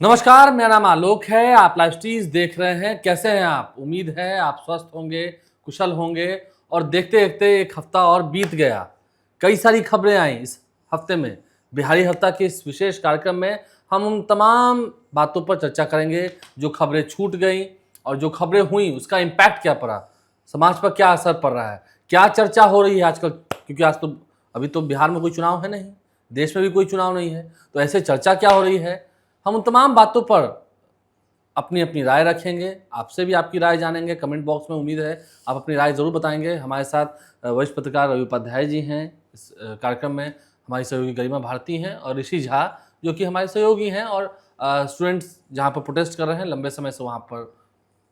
नमस्कार, मेरा नाम आलोक है। आप लाइव स्ट्रीज देख रहे हैं। कैसे हैं आप? उम्मीद है आप स्वस्थ होंगे, कुशल होंगे। और देखते देखते एक हफ्ता और बीत गया। कई सारी खबरें आई इस हफ्ते में। बिहारी हफ्ता के इस विशेष कार्यक्रम में हम उन तमाम बातों पर चर्चा करेंगे जो खबरें छूट गई और जो खबरें हुई उसका इम्पैक्ट क्या पड़ा, समाज पर क्या असर पड़ रहा है, क्या चर्चा हो रही है आजकल। क्योंकि आज तो अभी तो बिहार में कोई चुनाव है नहीं, देश में भी कोई चुनाव नहीं है, तो ऐसे चर्चा क्या हो रही है। हम उन तमाम बातों पर अपनी अपनी राय रखेंगे। आपसे भी आपकी राय जानेंगे कमेंट बॉक्स में। उम्मीद है आप अपनी राय ज़रूर बताएंगे। हमारे साथ वरिष्ठ पत्रकार रवि उपाध्याय जी हैं इस कार्यक्रम में। हमारी सहयोगी गरिमा भारती हैं और ऋषि झा जो कि हमारे सहयोगी हैं और स्टूडेंट्स जहाँ पर प्रोटेस्ट कर रहे हैं लंबे समय से वहाँ पर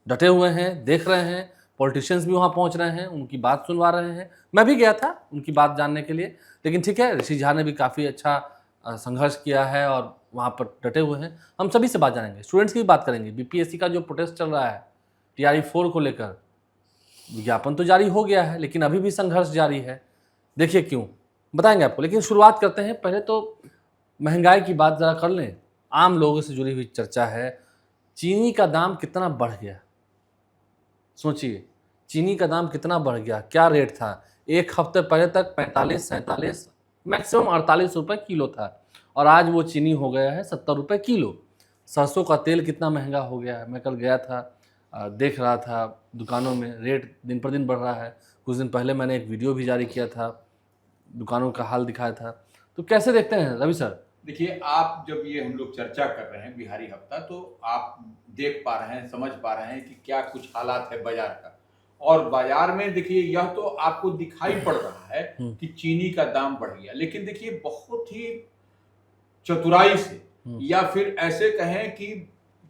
डटे हुए हैं, देख रहे हैं। पॉलिटिशियंस भी वहाँ पहुँच रहे हैं, उनकी बात सुनवा रहे हैं। मैं भी गया था उनकी बात जानने के लिए। लेकिन ठीक है, ऋषि झा ने भी काफ़ी अच्छा संघर्ष किया है और वहाँ पर डटे हुए हैं। हम सभी से बात जानेंगे, स्टूडेंट्स की भी बात करेंगे। बीपीएससी का जो प्रोटेस्ट चल रहा है टीआरई 4 को लेकर, विज्ञापन तो जारी हो गया है लेकिन अभी भी संघर्ष जारी है। देखिए क्यों, बताएंगे आपको। लेकिन शुरुआत करते हैं, पहले तो महंगाई की बात ज़रा कर लें। आम लोगों से जुड़ी हुई चर्चा है। चीनी का दाम कितना बढ़ गया, सोचिए। चीनी का दाम कितना बढ़ गया। क्या रेट था? एक हफ्ते पहले तक 45-47 मैक्सिमम 48 रुपये किलो था और आज वो चीनी हो गया है 70 रुपये किलो। सरसों का तेल कितना महंगा हो गया है। मैं कल गया था, देख रहा था दुकानों में रेट दिन पर दिन बढ़ रहा है। कुछ दिन पहले मैंने एक वीडियो भी जारी किया था, दुकानों का हाल दिखाया था। तो कैसे देखते हैं रवि सर? देखिए, आप जब ये हम लोग चर्चा कर रहे हैं बिहारी हफ्ता, तो आप देख पा रहे हैं, समझ पा रहे हैं कि क्या कुछ हालात है बाजार का। और बाजार में देखिए, यह तो आपको दिखाई पड़ रहा है कि चीनी का दाम बढ़ गया, लेकिन देखिए बहुत ही चतुराई से या फिर ऐसे कहें कि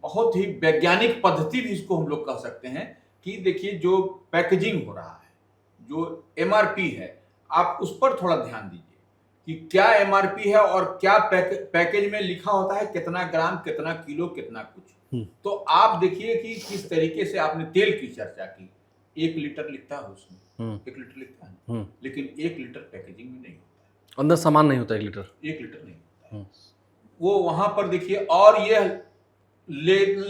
बहुत ही वैज्ञानिक पद्धति भी इसको हम लोग कह सकते हैं कि देखिए जो पैकेजिंग हो रहा है, जो एमआरपी है, आप उस पर थोड़ा ध्यान दीजिए कि क्या एमआरपी है और क्या पैकेज में लिखा होता है, कितना ग्राम, कितना किलो, कितना कुछ। तो आप देखिए कि किस तरीके से आपने तेल की चर्चा की। 1 लीटर लिखता है उसमें, 1 लीटर लिखता है, लेकिन 1 लीटर पैकेजिंग में नहीं होता है। अंदर सामान नहीं होता 1 लीटर, 1 लीटर नहीं होता है। वो वहां पर देखिए, और ये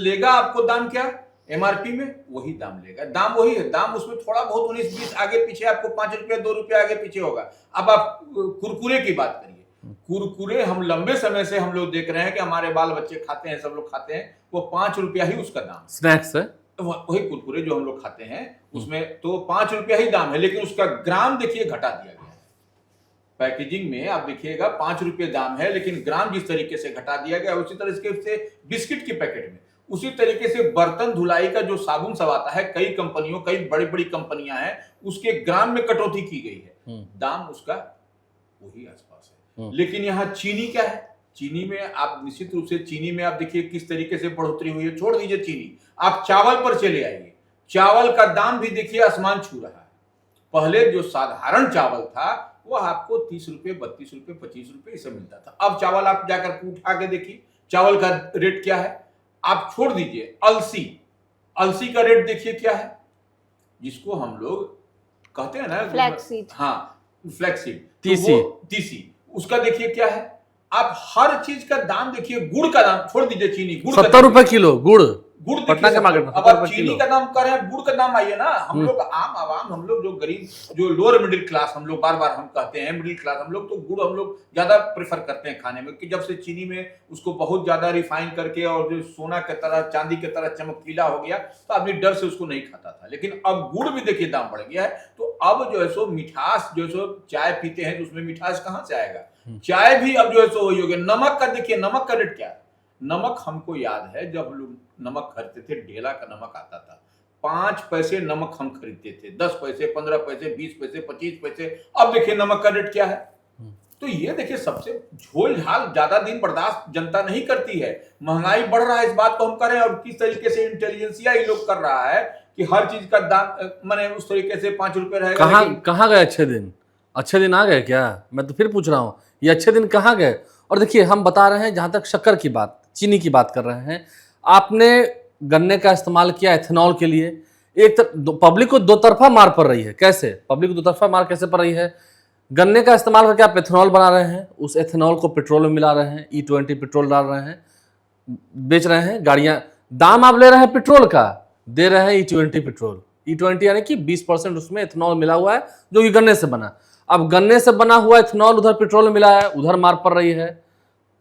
लेगा आपको दाम क्या, एमआरपी में वही दाम लेगा। दाम वही है, दाम उसमें थोड़ा बहुत 19-20 आगे पीछे आपको 5 रुपया 2 रुपया आगे पीछे होगा। अब आप कुरकुरे की बात करिए। कुरकुरे हम लंबे समय से हम लोग देख रहे हैं कि हमारे बाल बच्चे खाते हैं, सब लोग खाते हैं, वो 5 रुपया ही उसका दाम। स्नैक्स है वही कुरकुरे जो हम लोग खाते हैं उसमें तो 5 रुपया ही दाम है, लेकिन उसका ग्राम देखिए घटा दिया गया है। पैकेजिंग में आप देखिएगा 5 रुपये दाम है, लेकिन ग्राम जिस तरीके से घटा दिया गया, उसी तरह से बिस्किट की पैकेट में, उसी तरीके से बर्तन धुलाई का जो साबुन सब आता है, कई कंपनियों, कई बड़ी बड़ी कंपनियां हैं, उसके ग्राम में कटौती की गई है। दाम उसका वही आसपास है। लेकिन यहाँ चीनी क्या है, चीनी में आप निश्चित रूप से, चीनी में आप देखिए किस तरीके से बढ़ोतरी हुई है। छोड़ दीजिए चीनी, आप चावल पर चले आइए। चावल का दाम भी देखिए आसमान छू रहा है। पहले जो साधारण चावल था वह आपको 30 रुपये, 32 रुपये, 25 रुपये इसे मिलता था। अब चावल आप जाकर उठा के देखिए, चावल का रेट क्या है। आप छोड़ दीजिए अलसी, अलसी का रेट देखिए क्या है, जिसको हम लोग कहते हैं ना फ्लैक्सीड। हाँ, फ्लैक्सीड, तीसी, तीसी, उसका देखिए क्या है। आप हर चीज का दाम देखिए। गुड़ का दाम छोड़ दीजिए, चीनी, गुड़ 70 रुपए किलो। गुड़ पटना के मार्केट में अब आप चीनी का दाम कर रहे हैं, गुड़ का दाम आइए ना। हम लोग आम आवाम, हम लोग जो गरीब, जो लोअर मिडिल क्लास, हम लोग बार बार हम कहते हैं मिडिल क्लास, हम लोग तो गुड़ हम लोग ज्यादा प्रेफर करते हैं खाने में, कि जब से चीनी में उसको बहुत ज्यादा रिफाइन करके और जो सोना की तरह, चांदी की तरह चमकीला हो गया, तो आदमी डर से उसको नहीं खाता था। लेकिन अब गुड़ भी देखिए दाम बढ़ गया है। तो अब जो है सो मिठास, जो है सो चाय पीते हैं तो उसमें मिठास कहाँ से आएगा। चाय भी अब जो है सो वही हो गया। नमक का देखिए, नमक का रेट क्या है। नमक हमको याद है जब हम लोग नमक खरीदते थे, ढेला का नमक आता था, 5 पैसे नमक हम खरीदते थे, 10 पैसे, 15 पैसे, 20 पैसे, 25 पैसे। अब देखिए नमक का रेट क्या है। तो ये देखिए, सबसे झोल झाल ज्यादा दिन बर्दाश्त जनता नहीं करती है। महंगाई बढ़ रहा है, इस बात को हम करें, और किस तरीके से इंटेलिजेंसिया ये लोग कर रहा है कि हर चीज का दाम माने उस तरीके से 5 रुपए रहेगा। कहाँ गए अच्छे दिन? अच्छे दिन आ गए क्या? मैं तो फिर पूछ रहा हूँ, ये अच्छे दिन कहाँ गए? और देखिए, हम बता रहे हैं जहाँ तक शक्कर की बात, चीनी की बात कर रहे हैं। आपने गन्ने का इस्तेमाल किया एथेनॉल के लिए। एक पब्लिक को दो तरफा मार पड़ रही है। कैसे पब्लिक को दो तरफा मार कैसे पड़ रही है? गन्ने का इस्तेमाल करके आप एथेनॉल बना रहे हैं, उस एथेनॉल को पेट्रोल में मिला रहे हैं, E20 पेट्रोल डाल रहे हैं, बेच रहे हैं गाड़ियां। दाम आप ले रहे हैं पेट्रोल का, दे रहे हैं E20 पेट्रोल। E20 यानी कि 20% उसमें इथेनॉल मिला हुआ है, जो कि गन्ने से बना। अब गन्ने से बना हुआ इथेनॉल उधर पेट्रोल में मिला है, उधर मार पड़ रही है।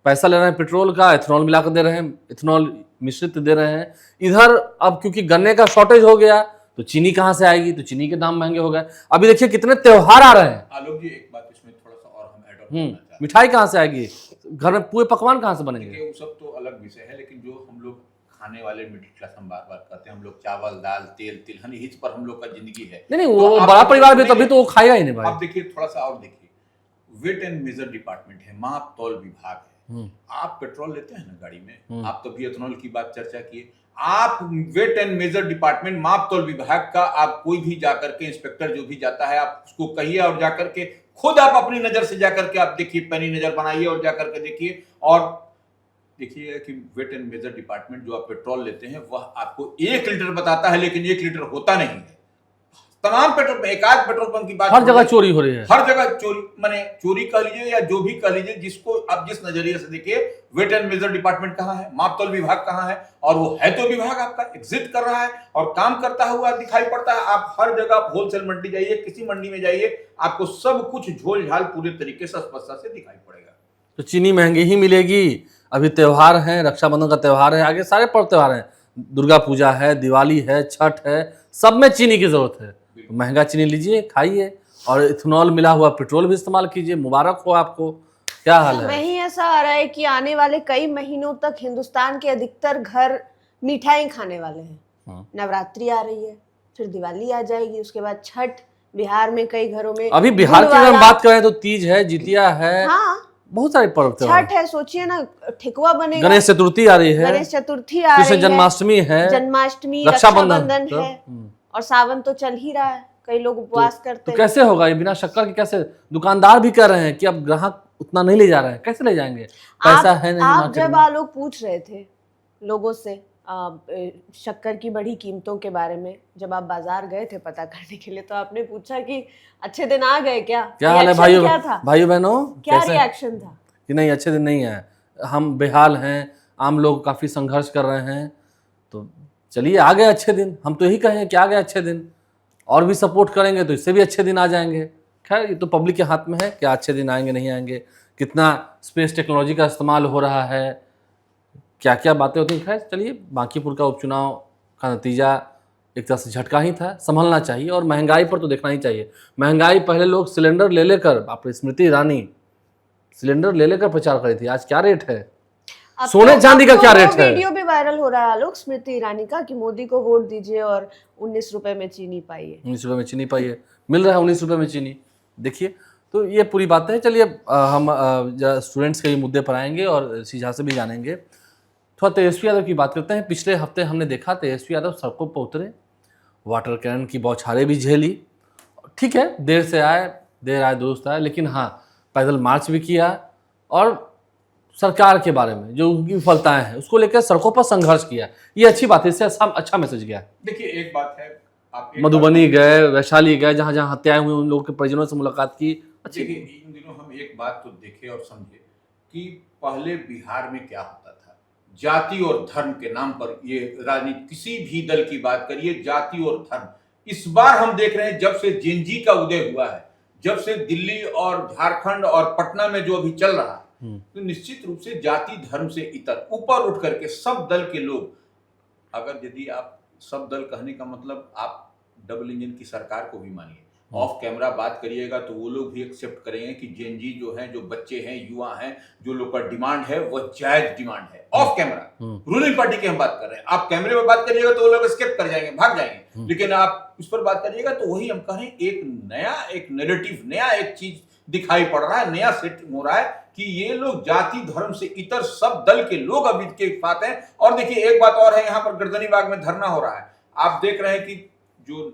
पैसा ले रहे हैं पेट्रोल का, इथेनॉल मिलाकर दे रहे हैं, इथेनॉल मिश्रित दे रहे हैं इधर। अब क्योंकि गन्ने का शॉर्टेज हो गया तो चीनी कहां से आएगी, तो चीनी के दाम महंगे हो गए। अभी देखिए कितने त्योहार आ रहे हैं। आलोक जी, एक बात इसमें थोड़ा सा और हम ऐड ऑन करना चाहते हैं। मिठाई कहां से आएगी, घर में पूरे पकवान कहां से बनेंगे? देखिए, वो सब तो अलग विषय है, लेकिन जो हम लोग खाने वाले मिडिल क्लास हम बार बार कहते हैं, हम लोग चावल दाल तेल तिलहन हित पर हम लोग का जिंदगी है। नहीं तो वो आप बड़ा परिवार भी, देखिए- तभी तो वो खाएगा ही नहीं भाई। आप देखिए थोड़ा सा और देखिए, वेट एंड मेजर डिपार्टमेंट है, माप तौल विभाग है। आप पेट्रोल लेते हैं ना गाड़ी में, आप तो भी इथेनॉल की बात चर्चा किए। आप वेट एंड मेजर डिपार्टमेंट माप तौल विभाग का, आप कोई भी जाकर के इंस्पेक्टर जो भी जाता है, आप उसको कहिए और जाकर के खुद आप अपनी नजर से जाकर के आप देखिए, पैनी नजर बनाइए और जाकर के देखिए और देखिए कि वेट एंड मेजर डिपार्टमेंट जो आप पेट्रोल लेते हैं वह आपको 1 लीटर बताता है, लेकिन 1 लीटर होता नहीं है। तमाम पेट्रोल पंप, एक आध पेट्रोल पंप की बात हर जगह चोरी हो रही है, हर जगह चोरी, माने चोरी कह लीजिए या जो भी कह लीजिए, जिसको आप जिस नजरिए से देखिए। वेट एंड मेजर डिपार्टमेंट कहाँ है, मापतौल विभाग कहाँ है? और वो है तो विभाग आपका एग्जिट कर रहा है और काम करता हुआ दिखाई पड़ता है। आप हर जगह होलसेल मंडी जाइए, किसी मंडी में जाइए, आपको सब कुछ झोल झाल पूरे तरीके से स्पष्टता से दिखाई पड़ेगा। तो चीनी महंगी ही मिलेगी। अभी त्योहार है, रक्षाबंधन का त्योहार है, आगे सारे पर्व त्योहार हैं, दुर्गा पूजा है, दिवाली है, छठ है, सब में चीनी की जरूरत है। तो महंगा चीनी लीजिए, खाइए और इथेनॉल मिला हुआ पेट्रोल भी इस्तेमाल कीजिए। मुबारक हो आपको। क्या हाल है? वही ऐसा आ रहा है कि आने वाले कई महीनों तक हिंदुस्तान के अधिकतर घर मिठाई खाने वाले हैं। नवरात्रि आ रही है, फिर दिवाली आ जाएगी, उसके बाद छठ। बिहार में कई घरों में, अभी बिहार की अगर हम बात करें तो तीज है, जितिया है, हाँ बहुत सारे पर्व त्योहार। छठ है, सोचिए ना, ठेकुआ बनेगा। गणेश चतुर्थी आ रही है, गणेश चतुर्थी आ कृष्ण रही है, जन्माष्टमी है, जन्माष्टमी, रक्षाबंधन रक्षाबंधन है, और सावन तो चल ही रहा है। कई लोग उपवास करते तो हैं। कैसे होगा ये बिना शक्कर के? कैसे? दुकानदार भी कह रहे हैं कि अब ग्राहक उतना नहीं ले जा रहे हैं, कैसे ले जाएंगे? पैसा है नहीं आप मार्केट जब में। आप लोग पूछ रहे थे लोगों से शक्कर की बढ़ी कीमतों के बारे में, जब आप बाजार गए थे पता करने के लिए, तो आपने पूछा कि अच्छे दिन आ गए क्या? क्या हाल है रिएक्शन क्या था? भाइयों बहनों, क्या कैसे? रिएक्शन था? कि नहीं अच्छे दिन नहीं है, हम बेहाल हैं, आम लोग काफी संघर्ष कर रहे हैं। तो चलिए आ गए अच्छे दिन, हम तो यही कहें कि आ गए अच्छे दिन, और भी सपोर्ट करेंगे तो इससे भी अच्छे दिन आ जाएंगे। खैर ये तो पब्लिक के हाथ में है कि अच्छे दिन आएंगे नहीं आएंगे, कितना स्पेस टेक्नोलॉजी का इस्तेमाल हो रहा है, क्या क्या बातें होती हैं। खैर चलिए, बांकीपुर का उपचुनाव का नतीजा एक तरह से झटका ही था, संभलना चाहिए। और महंगाई पर तो देखना ही चाहिए। महंगाई, पहले लोग सिलेंडर ले लेकर, आप स्मृति ईरानी सिलेंडर ले लेकर प्रचार करी थी, आज क्या रेट है? अब सोने तो- चांदी का अब तो क्या वो रेट है? वीडियो भी वायरल हो रहा है आलोक, स्मृति ईरानी का, कि मोदी को वोट दीजिए और 19 रुपए में चीनी पाइए। 19 रुपये में चीनी पाइए, मिल रहा है 19 रुपये में चीनी। देखिए, तो ये पूरी बातें हैं। चलिए हम स्टूडेंट्स के मुद्दे पर आएंगे और सीधा से भी जानेंगे। थोड़ा तेजस्वी यादव की बात करते हैं। पिछले हफ्ते हमने देखा तेजस्वी यादव सड़कों पर उतरे, वाटर कैनन की बौछारें भी झेली। ठीक है, देर से आए, देर आए दुरुस्त आए, लेकिन हाँ पैदल मार्च भी किया और सरकार के बारे में जो उनकी विफलताएं हैं उसको लेकर सड़कों पर संघर्ष किया। ये अच्छी बात है, इससे अच्छा मैसेज गया। देखिए एक बात है, आप मधुबनी गए, वैशाली गए, जहाँ जहाँ हत्याएं हुई उन लोगों के परिजनों से मुलाकात की। देखिए इन दिनों हम एक बात तो देखे और समझे कि पहले बिहार में क्या होता था, जाति और धर्म के नाम पर ये राजनीति, किसी भी दल की बात करिए, जाति और धर्म। इस बार हम देख रहे हैं जब से जेनजी का उदय हुआ है, जब से दिल्ली और झारखंड और पटना में जो अभी चल रहा है, तो निश्चित रूप से जाति धर्म से इतर ऊपर उठ करके सब दल के लोग, अगर यदि आप सब दल कहने का मतलब आप डबल इंजन की सरकार को भी मानिए, ऑफ कैमरा बात करिएगा तो वो लोग भी एक्सेप्ट करेंगे कि जेनजी जो हैं, जो बच्चे हैं, युवा हैं, जो लोग का डिमांड है वह जायज डिमांड है। ऑफ कैमरा रूलिंग पार्टी की हम बात कर रहे हैं, आप कैमरे में बात करिएगा तो वो लोग स्किप कर जाएंगे, भाग जाएंगे, लेकिन आप इस पर बात करिएगा तो वही हम कह रहे हैं, एक नया एक नैरेटिव, नया एक चीज दिखाई पड़ रहा है, नया सेटिंग हो रहा है कि ये लोग जाति धर्म से इतर सब दल के लोग अभी के साथ हैं। और देखिए एक बात और है, यहाँ पर गर्दनी बाग में धरना हो रहा है, आप देख रहे हैं कि जो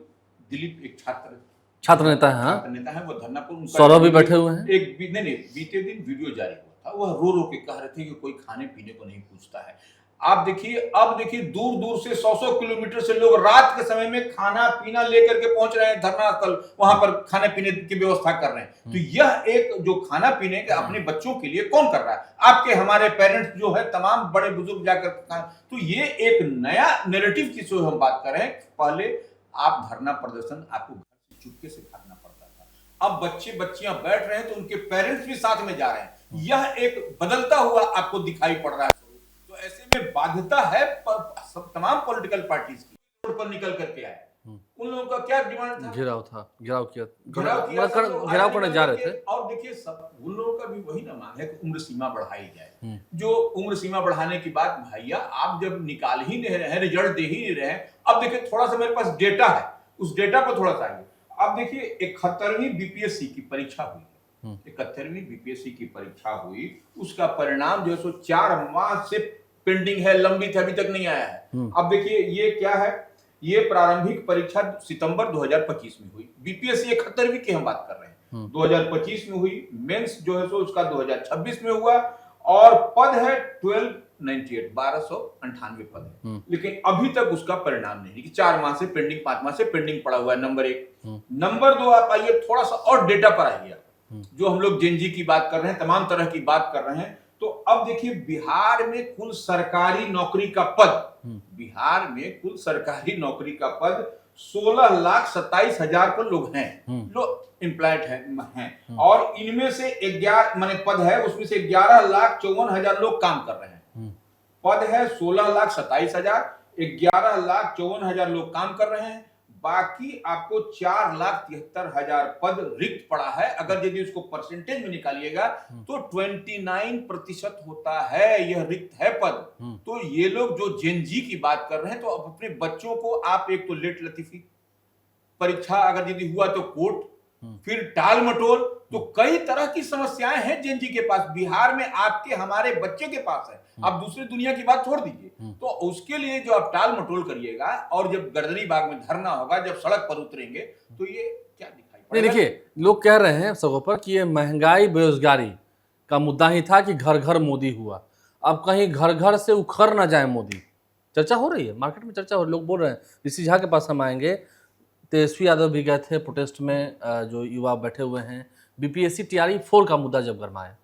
दिलीप एक छात्र नेता है, छात्र नेता है, वो धरना पर सौरभ भी बैठे हुए हैं। एक नहीं बीते दिन वीडियो जारी हुआ था, वह रो रो के कह रहे थे कि कोई खाने पीने को नहीं पूछता है। आप देखिए, अब देखिए दूर दूर से 100-100 किलोमीटर से लोग रात के समय में खाना पीना लेकर के पहुंच रहे हैं, धरना स्थल वहां पर खाने पीने की व्यवस्था कर रहे हैं। तो यह एक जो खाना पीने के अपने बच्चों के लिए कौन कर रहा है? आपके हमारे पेरेंट्स जो है, तमाम बड़े बुजुर्ग जाकर। तो ये एक नया नैरेटिव की जो हम बात कर रहे हैं। पहले आप धरना प्रदर्शन आपको घर से चुपके से करना पड़ता था, अब बच्चे बच्चियां बैठ रहे हैं तो उनके पेरेंट्स भी साथ में जा रहे हैं। यह एक बदलता हुआ आपको दिखाई पड़ रहा है। तो ऐसे में बाध्यता है तमाम पॉलिटिकल पार्टीज की, रोड पर निकल करके आए। उन लोगों का क्या डिमांड था? घेराव था, घेराव किया, घेराव करने जा रहे थे। और देखिए, सब उन लोगों का भी वही ना मांग है कि उम्र सीमा बढ़ाई जाए। जो उम्र सीमा बढ़ाने की बात, भैया आप जब निकाल ही नहीं रहे हैं, रिजल्ट दे ही नहीं रहे हैं। अब देखिए, थोड़ा सा मेरे पास डेटा है, उस डेटा पर थोड़ा सा आइए। अब देखिए, 71वीं बीपीएससी की परीक्षा हुई, 71वीं बीपीएससी की परीक्षा हुई, उसका परिणाम जो है सो 4 माह से पेंडिंग है, लंबित है, अभी तक नहीं आया है। अब देखिए, ये क्या है? ये प्रारंभिक परीक्षा सितंबर 2025 में हुई। बीपीएससी 71वीं की हम बात कर रहे हैं, 2025 में हुई। मेंस जो है सो उसका 2026 में हुआ, और पद है 1298 पद है। लेकिन अभी तक उसका परिणाम नहीं, कि 4 माह से पेंडिंग, 5 माह से पेंडिंग पड़ा हुआ है। नंबर 1। नंबर 2, आप आइए थोड़ा सा और डेटा पर आइए। जो हम लोग जेनजी की बात कर रहे हैं, तमाम तरह की बात कर रहे हैं, तो अब देखिए, बिहार में कुल सरकारी नौकरी का पद, बिहार में कुल सरकारी नौकरी का पद 16,27,000 को लोग हैं, लोग एम्प्लॉयड हैं। और इनमें से 11 माने पद है, उसमें से 11,54,000 लोग काम कर रहे हैं। पद है 16,27,000, 11,54,000 लोग काम कर रहे हैं। बाकी आपको 4,73,000 पद रिक्त पड़ा है। अगर यदि उसको परसेंटेज में निकालिएगा तो 29% होता है, यह रिक्त है पद। तो ये लोग जो जेनजी की बात कर रहे हैं, तो अब अपने बच्चों को आप, एक तो लेट लतीफी परीक्षा अगर यदि हुआ तो कोर्ट, फिर टाल मटोल, तो कई तरह की समस्याएं हैं जेनजी के पास। बिहार में आपके हमारे बच्चे के पास है। आप दूसरी दुनिया की बात छोड़ दीजिए, तो उसके लिए जो आप टाल मटोल करिएगा, और जब गर्दनी बाग में धरना होगा, जब सड़क पर उतरेंगे, तो ये क्या दिखाई पड़ेगा? नहीं, देखिए, लोग कह रहे हैं सगों पर कि ये महंगाई बेरोजगारी का मुद्दा ही था कि घर घर मोदी हुआ। अब कहीं घर घर से उखड़ ना जाए मोदी। चर्चा हो रही है, मार्केट में चर्चा हो रही है, लोग बोल रहे हैं। ऋषि झा के पास हम आएंगे। तेजस्वी यादव भी गए थे प्रोटेस्ट में, जो युवा बैठे हुए हैं। बीपीएससी टीआरई 4 का मुद्दा जब गरमाया,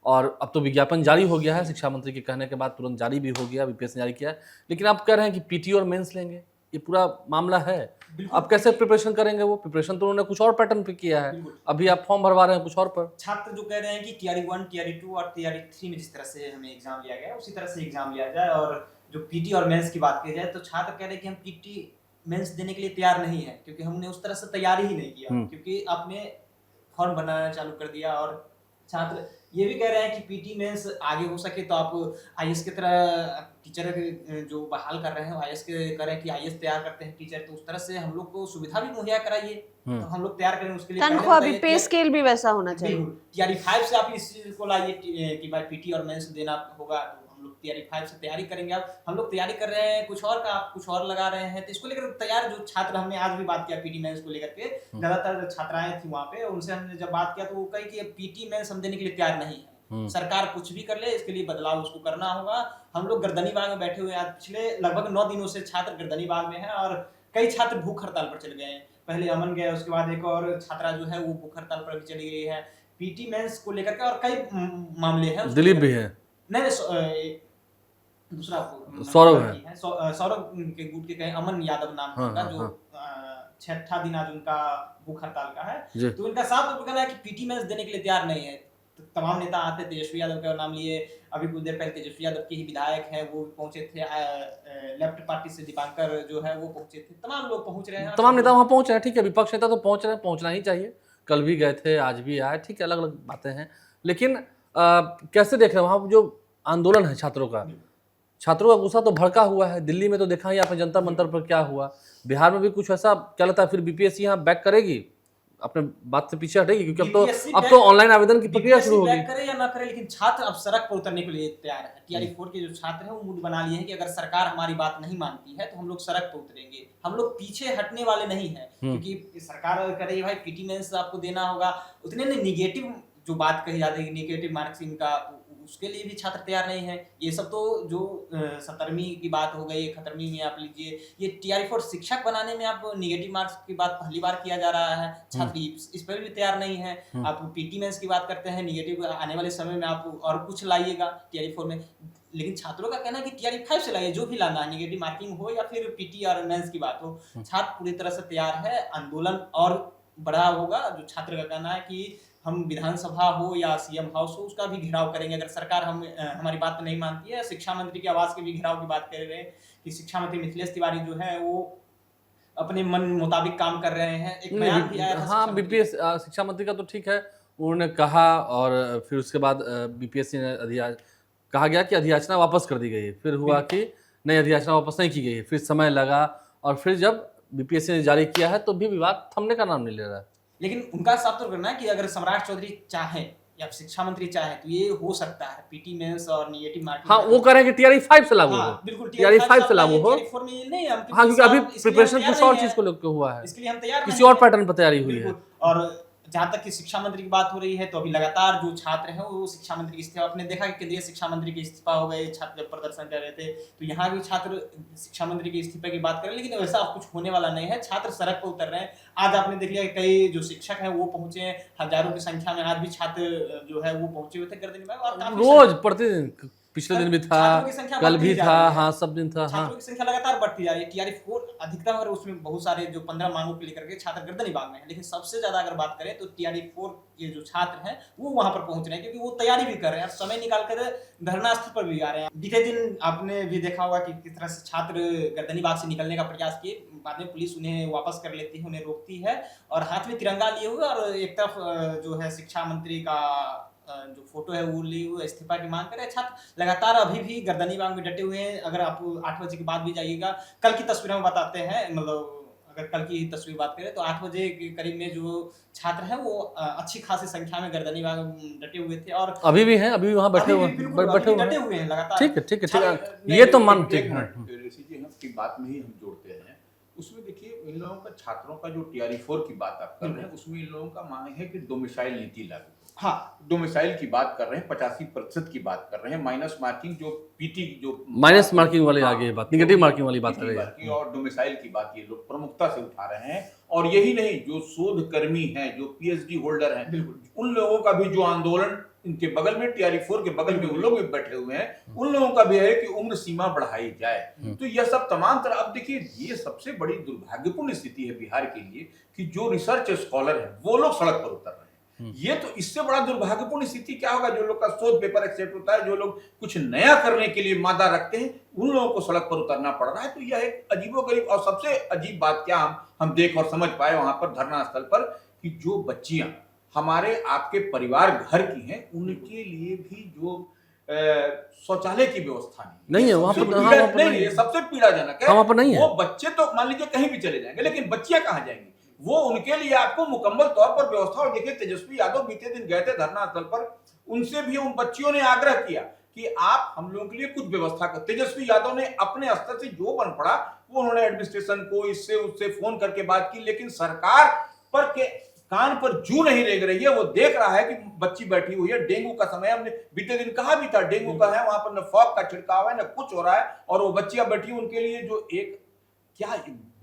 और अब तो विज्ञापन जारी हो गया है, शिक्षा मंत्री के कहने के बाद तुरंत जारी भी हो गया, बीपीएससी जारी किया है। लेकिन आप कह रहे हैं कि पीटी और मेंस लेंगे, ये पूरा मामला है। अब कैसे प्रिपरेशन करेंगे? वो प्रिपरेशन तो उन्होंने कुछ और पैटर्न पे किया है, अभी आप फॉर्म भरवा रहे हैं कुछ और पर। छात्र जो कह रहे हैं कि टीआरई 1, टीआरई 2 और टीआरई 3 में जिस तरह से हमें एग्जाम लिया गया, उसी तरह से एग्जाम लिया जाए। और जो पीटी और मेंस की बात की जाए, तो छात्र कह रहे हैं कि हम पीटी मेंस देने के लिए तैयार नहीं है, क्योंकि हमने उस तरह से तैयारी ही नहीं किया, क्योंकि आपने फॉर्म बनाना चालू कर दिया। और छात्र ये भी कह रहे हैं कि पीटी मेंस आगे हो सके तो आप आईएएस की तरह टीचर जो बहाल कर रहे हैं, आईएएस के कर रहे हैं कि आईएएस तैयार करते हैं टीचर, तो उस तरह से हम लोग को सुविधा भी मुहैया कराइए, तो हम लोग तैयार करें। उसके लिए तनख्वाह भी, पे स्केल भी वैसा होना चाहिए। टीआरई 5 से आप इस चीज को लाइए कि भाई पीटी और मेंस देना होगा, तो हम लोग टीआरई 5 से तैयारी करेंगे। अब हम लोग तैयारी कर रहे हैं कुछ और का, आप कुछ और लगा रहे हैं, तो इसको लेकर तैयार जो छात्र, हमने आज भी बात किया पीटी मेंस को लेकर के, ज्यादातर छात्राएं थी वहां पे, उनसे हमने जब बात किया तो वो कही कि पीटी मेंस हम देने के लिए तैयार नहीं है। सरकार कुछ भी कर ले, इसके लिए बदलाव उसको करना होगा। हम लोग गर्दनी बाग में बैठे हुए हैं, आज पिछले लगभग 9 दिनों से छात्र गर्दनी बाग में हैं, और कई छात्र भूख हड़ताल पर चले गए हैं। पहले अमन गए, उसके बाद एक और छात्रा जो है वो भूख हड़ताल पर भी चली गई है पीटी मेंस को लेकर के, और कई मामले हैं। दिलीप भी है, नहीं, दूसरा सौरभ है, सौरभ के गुट के कहे, अमन यादव नाम उनका, जो 6ठा दिन आज उनका भूख हड़ताल का है। तो उनका साफ तौर पर कहना है कि पीटी मेंस देने के लिए तैयार नहीं है। तो तमाम नेता आते, तेजस्वी यादव का नाम लिए, अभी कुछ देर पहले तेजस्वी यादव के ही विधायक हैं, वो पहुंचे थे, लेफ्ट पार्टी से दीपांकर जो है वो पहुंचे थे, तमाम लोग पहुंच रहे हैं, तमाम नेता वहाँ पहुंच रहे हैं। ठीक है, विपक्ष नेता तो पहुंच रहे हैं, पहुंचना ही चाहिए। कल भी गए थे, आज भी आए, ठीक है, अलग अलग बातें हैं। लेकिन कैसे देख रहे हैं वहाँ जो आंदोलन है छात्रों का? छात्रों का गुस्सा तो भड़का हुआ है। दिल्ली में तो देखा ही आपने जंतर मंतर पर क्या हुआ। बिहार में भी कुछ ऐसा क्या लगता है? फिर बीपीएससी यहाँ बैक करेगी, अपने बात से पीछे हटेगी? क्योंकि अब तो ऑनलाइन आवेदन की प्रक्रिया शुरू होगी। करे या ना करे, लेकिन छात्र अब सड़क पर उतरने के लिए तैयार है। टीआरई 4 के जो छात्र हैं वो मूड बना लिए हैं कि अगर सरकार हमारी बात नहीं मानती है तो हम लोग सड़क पर उतरेंगे। हम लोग पीछे हटने वाले नहीं हैं, क्योंकि सरकार करे भाई पीटी मेंस आपको देना होगा, उतने निगेटिव जो बात कही जाती है, निगेटिव मार्क्सिंग का, उसके लिए भी छात्र तैयार नहीं है। ये सब तो जो 17वीं की बात हो गई, 71वीं में आप लीजिए, ये टीआरई फॉर शिक्षक बनाने में आप निगेटिव मार्क्स की बात पहली बार किया जा रहा है, छात्र इस पर भी तैयार नहीं है। आप पीटी मेंस की बात करते हैं, निगेटिव आने वाले समय में आप और कुछ लाइएगा टीआरई 4 में, लेकिन छात्रों का कहना है कि टीआरई 5 से लाइए, जो भी लाना है, निगेटिव मार्किंग हो या फिर पीटी और मेंस की बात हो, छात्र पूरी तरह से तैयार है। आंदोलन और बड़ा होगा। जो छात्र का कहना है कि हम विधानसभा हो या सीएम हाउस हो, उसका भी घेराव करेंगे अगर सरकार हमारी बात नहीं मानती है। शिक्षा मंत्री के आवास के भी घेराव की बात कर रहे हैं कि शिक्षा मंत्री मिथिलेश तिवारी जो है वो अपने मन मुताबिक काम कर रहे हैं। एक बयान भी आया था हाँ, बीपीएस शिक्षा मंत्री का तो ठीक है, उन्होंने कहा, और फिर उसके बाद बीपीएससी ने कहा गया कि अधियाचना वापस कर दी गई है। फिर हुआ कि नहीं, अधियाचना वापस नहीं की गई है, फिर समय लगा, और फिर जब बीपीएससी ने जारी किया है तो भी विवाद थमने का नाम नहीं ले रहा है। लेकिन उनका साफ तौर करना है कि अगर सम्राट चौधरी चाहे या शिक्षा मंत्री चाहे तो ये हो सकता है, पीटी मेंस और निगेटिव मार्किंग। हाँ, वो कह रहे हैं कि टीआरई 5 से लागू हो, बिल्कुल टीआरई 5 से लागू हो। टीआरई 4 में नहीं, हम हाँ, क्योंकि अभी प्रिपरेशन कुछ और चीज को लेकर हुआ है, इसके लिए हम तैयार किसी और पैटर्न पर तैयारी हुई है। और जहाँ तक कि शिक्षा मंत्री की बात हो रही है तो अभी लगातार जो छात्र हैं वो शिक्षा मंत्री की इस्तीफा, आपने देखा कि केंद्रीय शिक्षा मंत्री के इस्तीफा हो गए, छात्र जब प्रदर्शन कर रहे थे, तो यहाँ भी छात्र शिक्षा मंत्री के इस्तीफे की बात कर रहे हैं, लेकिन वैसा कुछ होने वाला नहीं है। छात्र सड़क पर उतर रहे हैं। आज आपने देख लिया कई जो शिक्षक हैं वो पहुंचे हैं, हजारों की संख्या में आज भी छात्र जो है वो पहुंचे हुए थे गर्दनी में, और रोज प्रतिदिन, पिछले दिन भी था, कल भी था, हाँ सब दिन था। छात्रों की संख्या लगातार बढ़ती जा रही है। टीआरई 4 अधिकतम, अगर उसमें बहुत सारे जो 15 मांगों को लेकर के छात्र गर्दनी बाग में है, लेकिन सबसे ज्यादा अगर बात करें तो टीआरई 4 के जो छात्र हैं वो वहां पर पहुंच रहे हैं, क्योंकि वो तैयारी भी कर रहे हैं, समय निकाल कर धरना स्थल पर भी आ रहे हैं। बीते दिन आपने भी देखा होगा कि किस तरह से छात्र गर्दनी बाग से निकलने का प्रयास किए, बाद में पुलिस उन्हें वापस कर लेती है, उन्हें रोकती है, और हाथ में तिरंगा लिए हुए, और एक तरफ जो है शिक्षा मंत्री का जो फोटो है वो लिए हुए इस्तीफा की मांग कर रहे हैं। छात्र लगातार अभी भी गर्दनी बाग में डटे हुए हैं। अगर आप 8 बजे के बाद भी जाइएगा, कल की तस्वीर हम बताते हैं, मतलब अगर कल की तस्वीर बात करें तो 8 बजे के करीब में जो छात्र हैं वो अच्छी खासी संख्या में गर्दनी बाग में डटे हुए थे, और अभी भी हैं, अभी भी वहाँ बैठे हुए हैं लगातार। ठीक है, ठीक है, ठीक है, ये तो मान, ठीक है। की बात में ही हम जोड़ते हैं। उसमें देखिए, इन लोगों का, छात्रों का जो टीआरई 4 की बात आप कर रहे हैं, उसमें इन लोगों का मांग है कि डोमिसाइल नीति लागू। हाँ, डोमिसाइल की बात कर रहे हैं, 85% की बात कर रहे हैं, माइनस मार्किंग जो पीटी जो माइनस मार्किंग वाली आगे बात, निगेटिव मार्किंग वाली बात कर रहे हैं, और डोमिसाइल की बात ये लोग प्रमुखता से उठा रहे हैं। और यही नहीं, जो शोध कर्मी हैं, जो पीएचडी होल्डर हैं, उन लोगों का भी जो आंदोलन, इनके बगल में टीआरई 4 के बगल में उन लोग भी बैठे हुए हैं, उन लोगों का भी है कि उम्र सीमा बढ़ाई जाए। तो यह सब तमाम तरह, अब देखिए, ये सबसे बड़ी दुर्भाग्यपूर्ण स्थिति है बिहार के लिए कि जो रिसर्च स्कॉलर है वो लोग सड़क पर उतर रहे हैं। ये तो इससे बड़ा दुर्भाग्यपूर्ण स्थिति क्या होगा? जो लोग का शोध पेपर एक्सेप्ट होता है, जो लोग कुछ नया करने के लिए मादा रखते हैं, उन लोगों को सड़क पर उतरना पड़ रहा है। तो यह एक अजीबोगरीब, और सबसे अजीब बात क्या हम देख और समझ पाए वहां पर धरना स्थल पर, कि जो बच्चियां हमारे आपके परिवार घर की हैं, उनके लिए भी जो शौचालय की व्यवस्था नहीं है वहां पर, नहीं, ये सबसे पीड़ाजनक है। वहां पर नहीं है। वो बच्चे तो मान लीजिए कहीं भी चले जाएंगे, लेकिन बच्चियां कहाँ जाएंगी? वो उनके लिए आपको मुकम्मल तौर पर व्यवस्था। और देखिए, तेजस्वी यादव बीते दिन गए थे धरना स्थल पर, उनसे भी उन बच्चियों ने आग्रह किया कि आप हम लोगों के लिए कुछ व्यवस्था कर। तेजस्वी यादव ने अपने स्तर से जो बन पड़ा वो उन्होंने एडमिनिस्ट्रेशन को इससे उससे फोन करके बात की, लेकिन सरकार पर के कान पर जू नहीं रेंग रही है। वो देख रहा है कि बच्ची बैठी हुई है, डेंगू का समय, हमने बीते दिन कहा भी था डेंगू का है, वहां पर न फॉग का छिड़काव है, न कुछ हो रहा है, और वो बच्चियां बैठी, उनके लिए जो एक क्या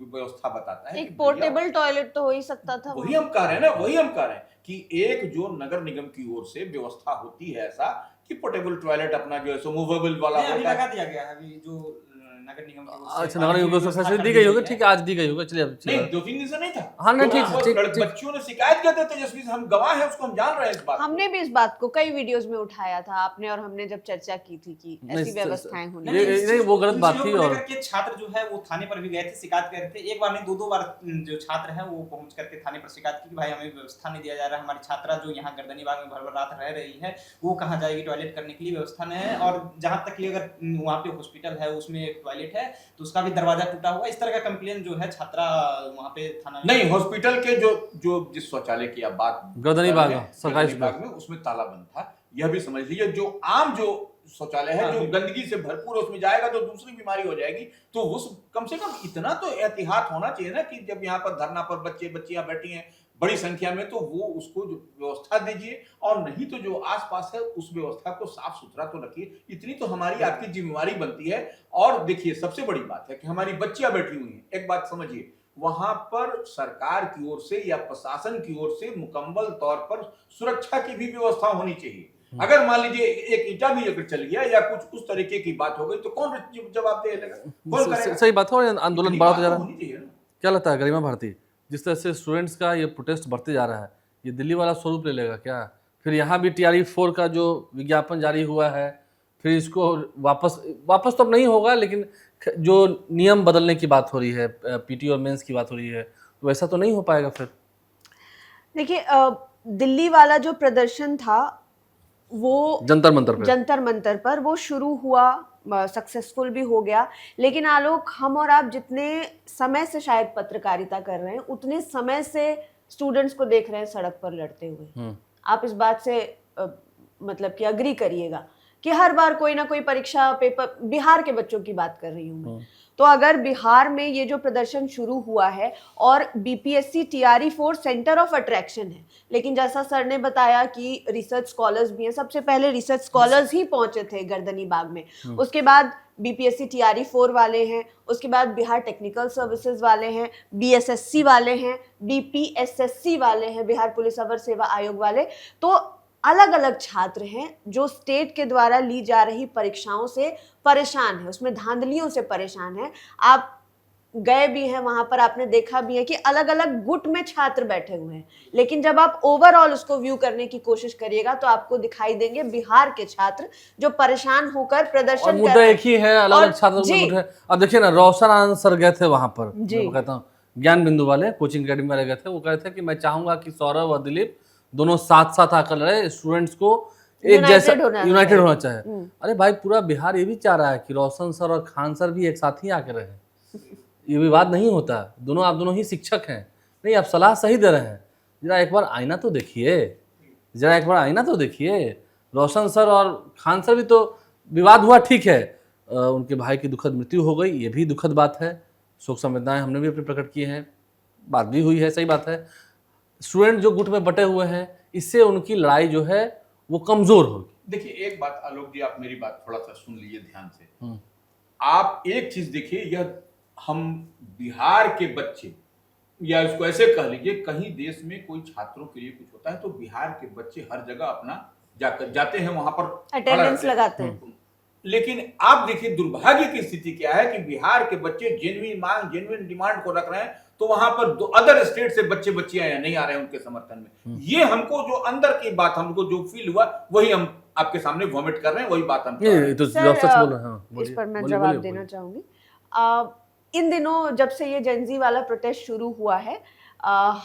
व्यवस्था बताता है, एक पोर्टेबल टॉयलेट तो हो ही सकता था। वही हम कह रहे हैं ना, वही हम कह रहे हैं कि एक जो नगर निगम की ओर से व्यवस्था होती है ऐसा कि पोर्टेबल टॉयलेट अपना जो है मूवेबल वाला होता है, लगा दिया गया है अभी जो नगर निगम की ओर से। अच्छा, नगर निगम को फैसिलिटी दी गई होगी, ठीक है, आज दी गई होगी, चलिए नहीं, 2-3 दिन से नहीं था। हाँ, नहीं, ठीक। बच्चियों ने शिकायत किया था तेजस्वी से, हम गवाह हैं, उसको हम जान रहे हैं इस बात। हमने भी इस बात को कई वीडियोस में उठाया था, आपने और हमने जब चर्चा की थी कि ऐसी व्यवस्थाएं होनी नहीं, वो गलत बात थी। और छात्र जो है वो थाने पर भी गए थे, शिकायत कर रहे थे, एक बार नहीं 2-2 बार जो छात्र हैं वो पहुंच करके थाने पर शिकायत की कि भाई हमें व्यवस्था नहीं दिया जा रहा है, हमारी छात्रा जो यहाँ गर्दनी बाग में भर रात रह रही है वो कहाँ जाएगी, टॉयलेट करने के लिए व्यवस्था नहीं है। और जहां तक कि अगर वहाँ पे हॉस्पिटल है उसमें एक टॉयलेट है तो उसका भी दरवाजा टूटा हुआ, इस तरह का कंप्लेन जो है छात्रा वहाँ पे थाना नहीं, हॉस्पिटल के जो जिस शौचालय की आप बात गर्दनी बाग सरकारी बाग में, उसमें ताला बंद था। यह भी समझ लीजिए, जो आम जो शौचालय है, जो गंदगी से भरपूर, उसमें जाएगा तो दूसरी बीमारी हो जाएगी। तो उस कम से कम इतना तो एहतियात होना चाहिए ना कि जब यहाँ पर धरना पर बच्चियां बैठी हैं, बड़ी संख्या में, तो वो उसको जो व्यवस्था दीजिए, और नहीं तो जो आसपास है उस व्यवस्था को साफ सुथरा तो रखिए। इतनी तो हमारी आपकी जिम्मेवारी बनती है। और देखिए सबसे बड़ी बात है कि हमारी बच्चियां बैठी हुई हैं, एक बात समझिए, वहां पर सरकार की ओर से या प्रशासन की ओर से मुकम्मल तौर पर सुरक्षा की भी व्यवस्था होनी चाहिए। अगर मान लीजिए एक ईंटा भी अगर चल गया या कुछ उस तरीके की बात हो गई तो कौन जवाब देगा, कौन करेगा? सही बात है। और आंदोलन इतनी बढ़ा बात तो जा तो रहा है। होनी चाहिए ना। क्या लगता है गरिमा भारती, जिस तरह से स्टूडेंट्स का ये प्रोटेस्ट बढ़ते जा रहा है, ये दिल्ली वाला स्वरूप ले लेगा क्या? फिर यहाँ भी TRE-4 का जो विज्ञापन जारी हुआ है, फिर इसको वापस तो अब नहीं होगा, लेकिन जो नियम बदलने की बात हो रही है, PT और मेंस की बात हो रही है, तो वैसा तो नहीं हो पाएगा फिर? देखिए दिल्ली वाला जो प्रदर्शन था वो जंतर मंतर पर वो शुरू हुआ, सक्सेसफुल भी हो गया, लेकिन आलोक, हम और आप जितने समय से शायद पत्रकारिता कर रहे हैं उतने समय से स्टूडेंट्स को देख रहे हैं सड़क पर लड़ते हुए। आप इस बात से मतलब कि अग्री करिएगा कि हर बार कोई ना कोई परीक्षा पेपर, बिहार के बच्चों की बात कर रही हूँ मैं, तो अगर बिहार में ये जो प्रदर्शन शुरू हुआ है और BPSC TRE-4 centre of attraction है, लेकिन जैसा सर ने बताया कि रिसर्च स्कॉलर्स भी हैं, सबसे पहले रिसर्च स्कॉलर्स ही पहुंचे थे गर्दनी बाग में, उसके बाद BPSC TRE-4 वाले हैं, उसके बाद बिहार टेक्निकल सर्विसेज वाले हैं, BSSC वाले हैं, BPSSC वाले हैं, बिहार पुलिस अवर सेवा आयोग वाले। तो अलग अलग छात्र हैं जो स्टेट के द्वारा ली जा रही परीक्षाओं से परेशान है, उसमें धांधलियों से परेशान है। आप गए भी हैं वहां पर, आपने देखा भी है कि अलग अलग गुट में छात्र बैठे हुए हैं, लेकिन जब आप ओवरऑल उसको व्यू करने की कोशिश करिएगा तो आपको दिखाई देंगे बिहार के छात्र जो परेशान होकर प्रदर्शन कर मुद्दा एक ही है, अलग अलग छात्र। अब देखिए ना, रोशन आनंद सर गए थे वहां पर, मैं कहता हूँ ज्ञान बिंदु वाले कोचिंग अकेडमी वाले गए थे, वो कह रहे थे कि मैं चाहूंगा कि सौरभ और दिलीप दोनों साथ साथ आकर लड़े, स्टूडेंट्स को एक जैसा यूनाइटेड होना चाहिए। अरे भाई, पूरा बिहार ये भी चाह रहा है कि रोशन सर और खान सर भी एक साथ ही आकर रहे। ये विवाद नहीं होता, आप दोनों ही शिक्षक हैं, नहीं आप सलाह सही दे रहे हैं, जरा एक बार आईना तो देखिए, रोशन सर और खान सर भी तो विवाद हुआ, ठीक है, उनके भाई की दुखद मृत्यु हो गई, ये भी दुखद बात है, शोक संवेदनाएं हमने भी अपने प्रकट की हैं, बात भी हुई है, सही बात है। स्टूडेंट जो गुट में बटे हुए हैं, इससे उनकी लड़ाई जो है वो कमजोर होगी। देखिए एक बात आलोक जी, आप मेरी बात थोड़ा सा सुन लीजिए ध्यान से। आप एक चीज देखिए, यह हम बिहार के बच्चे, या इसको ऐसे कह लीजिए, कहीं देश में कोई छात्रों के लिए कुछ होता है तो बिहार के बच्चे हर जगह अपना जाते हैं, वहां पर अटेंडेंस लगाते हैं। लेकिन आप देखिए दुर्भाग्य की स्थिति क्या है कि बिहार के बच्चे जेन्युइन मांग, जेन्युइन डिमांड को रख रहे हैं, तो वहां पर अदर स्टेट से बच्चियां नहीं आ रहे हैं उनके समर्थन में। ये हमको जो अंदर की बात, हमको जो फील हुआ, वही हम आपके सामने वॉमिट कर रहे हैं, वही बात हम इस पर मैं जवाब देना चाहूंगी। इन दिनों जब से ये जेनजी वाला प्रोटेस्ट शुरू हुआ है,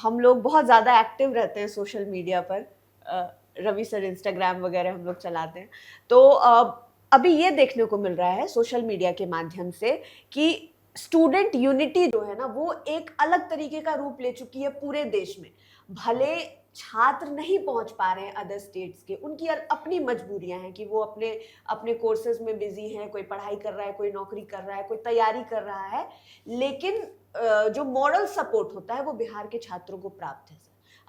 हम लोग बहुत ज्यादा एक्टिव रहते हैं सोशल मीडिया पर। रवि सर इंस्टाग्राम वगैरह हम लोग चलाते हैं, तो अभी ये देखने को मिल रहा है सोशल मीडिया के माध्यम से कि स्टूडेंट यूनिटी जो है ना, वो एक अलग तरीके का रूप ले चुकी है पूरे देश में। भले छात्र नहीं पहुंच पा रहे हैं अदर स्टेट्स के, उनकी अपनी मजबूरियां हैं कि वो अपने अपने कोर्सेज में बिजी हैं, कोई पढ़ाई कर रहा है, कोई नौकरी कर रहा है, कोई तैयारी कर रहा है, लेकिन जो मॉरल सपोर्ट होता है वो बिहार के छात्रों को प्राप्त है।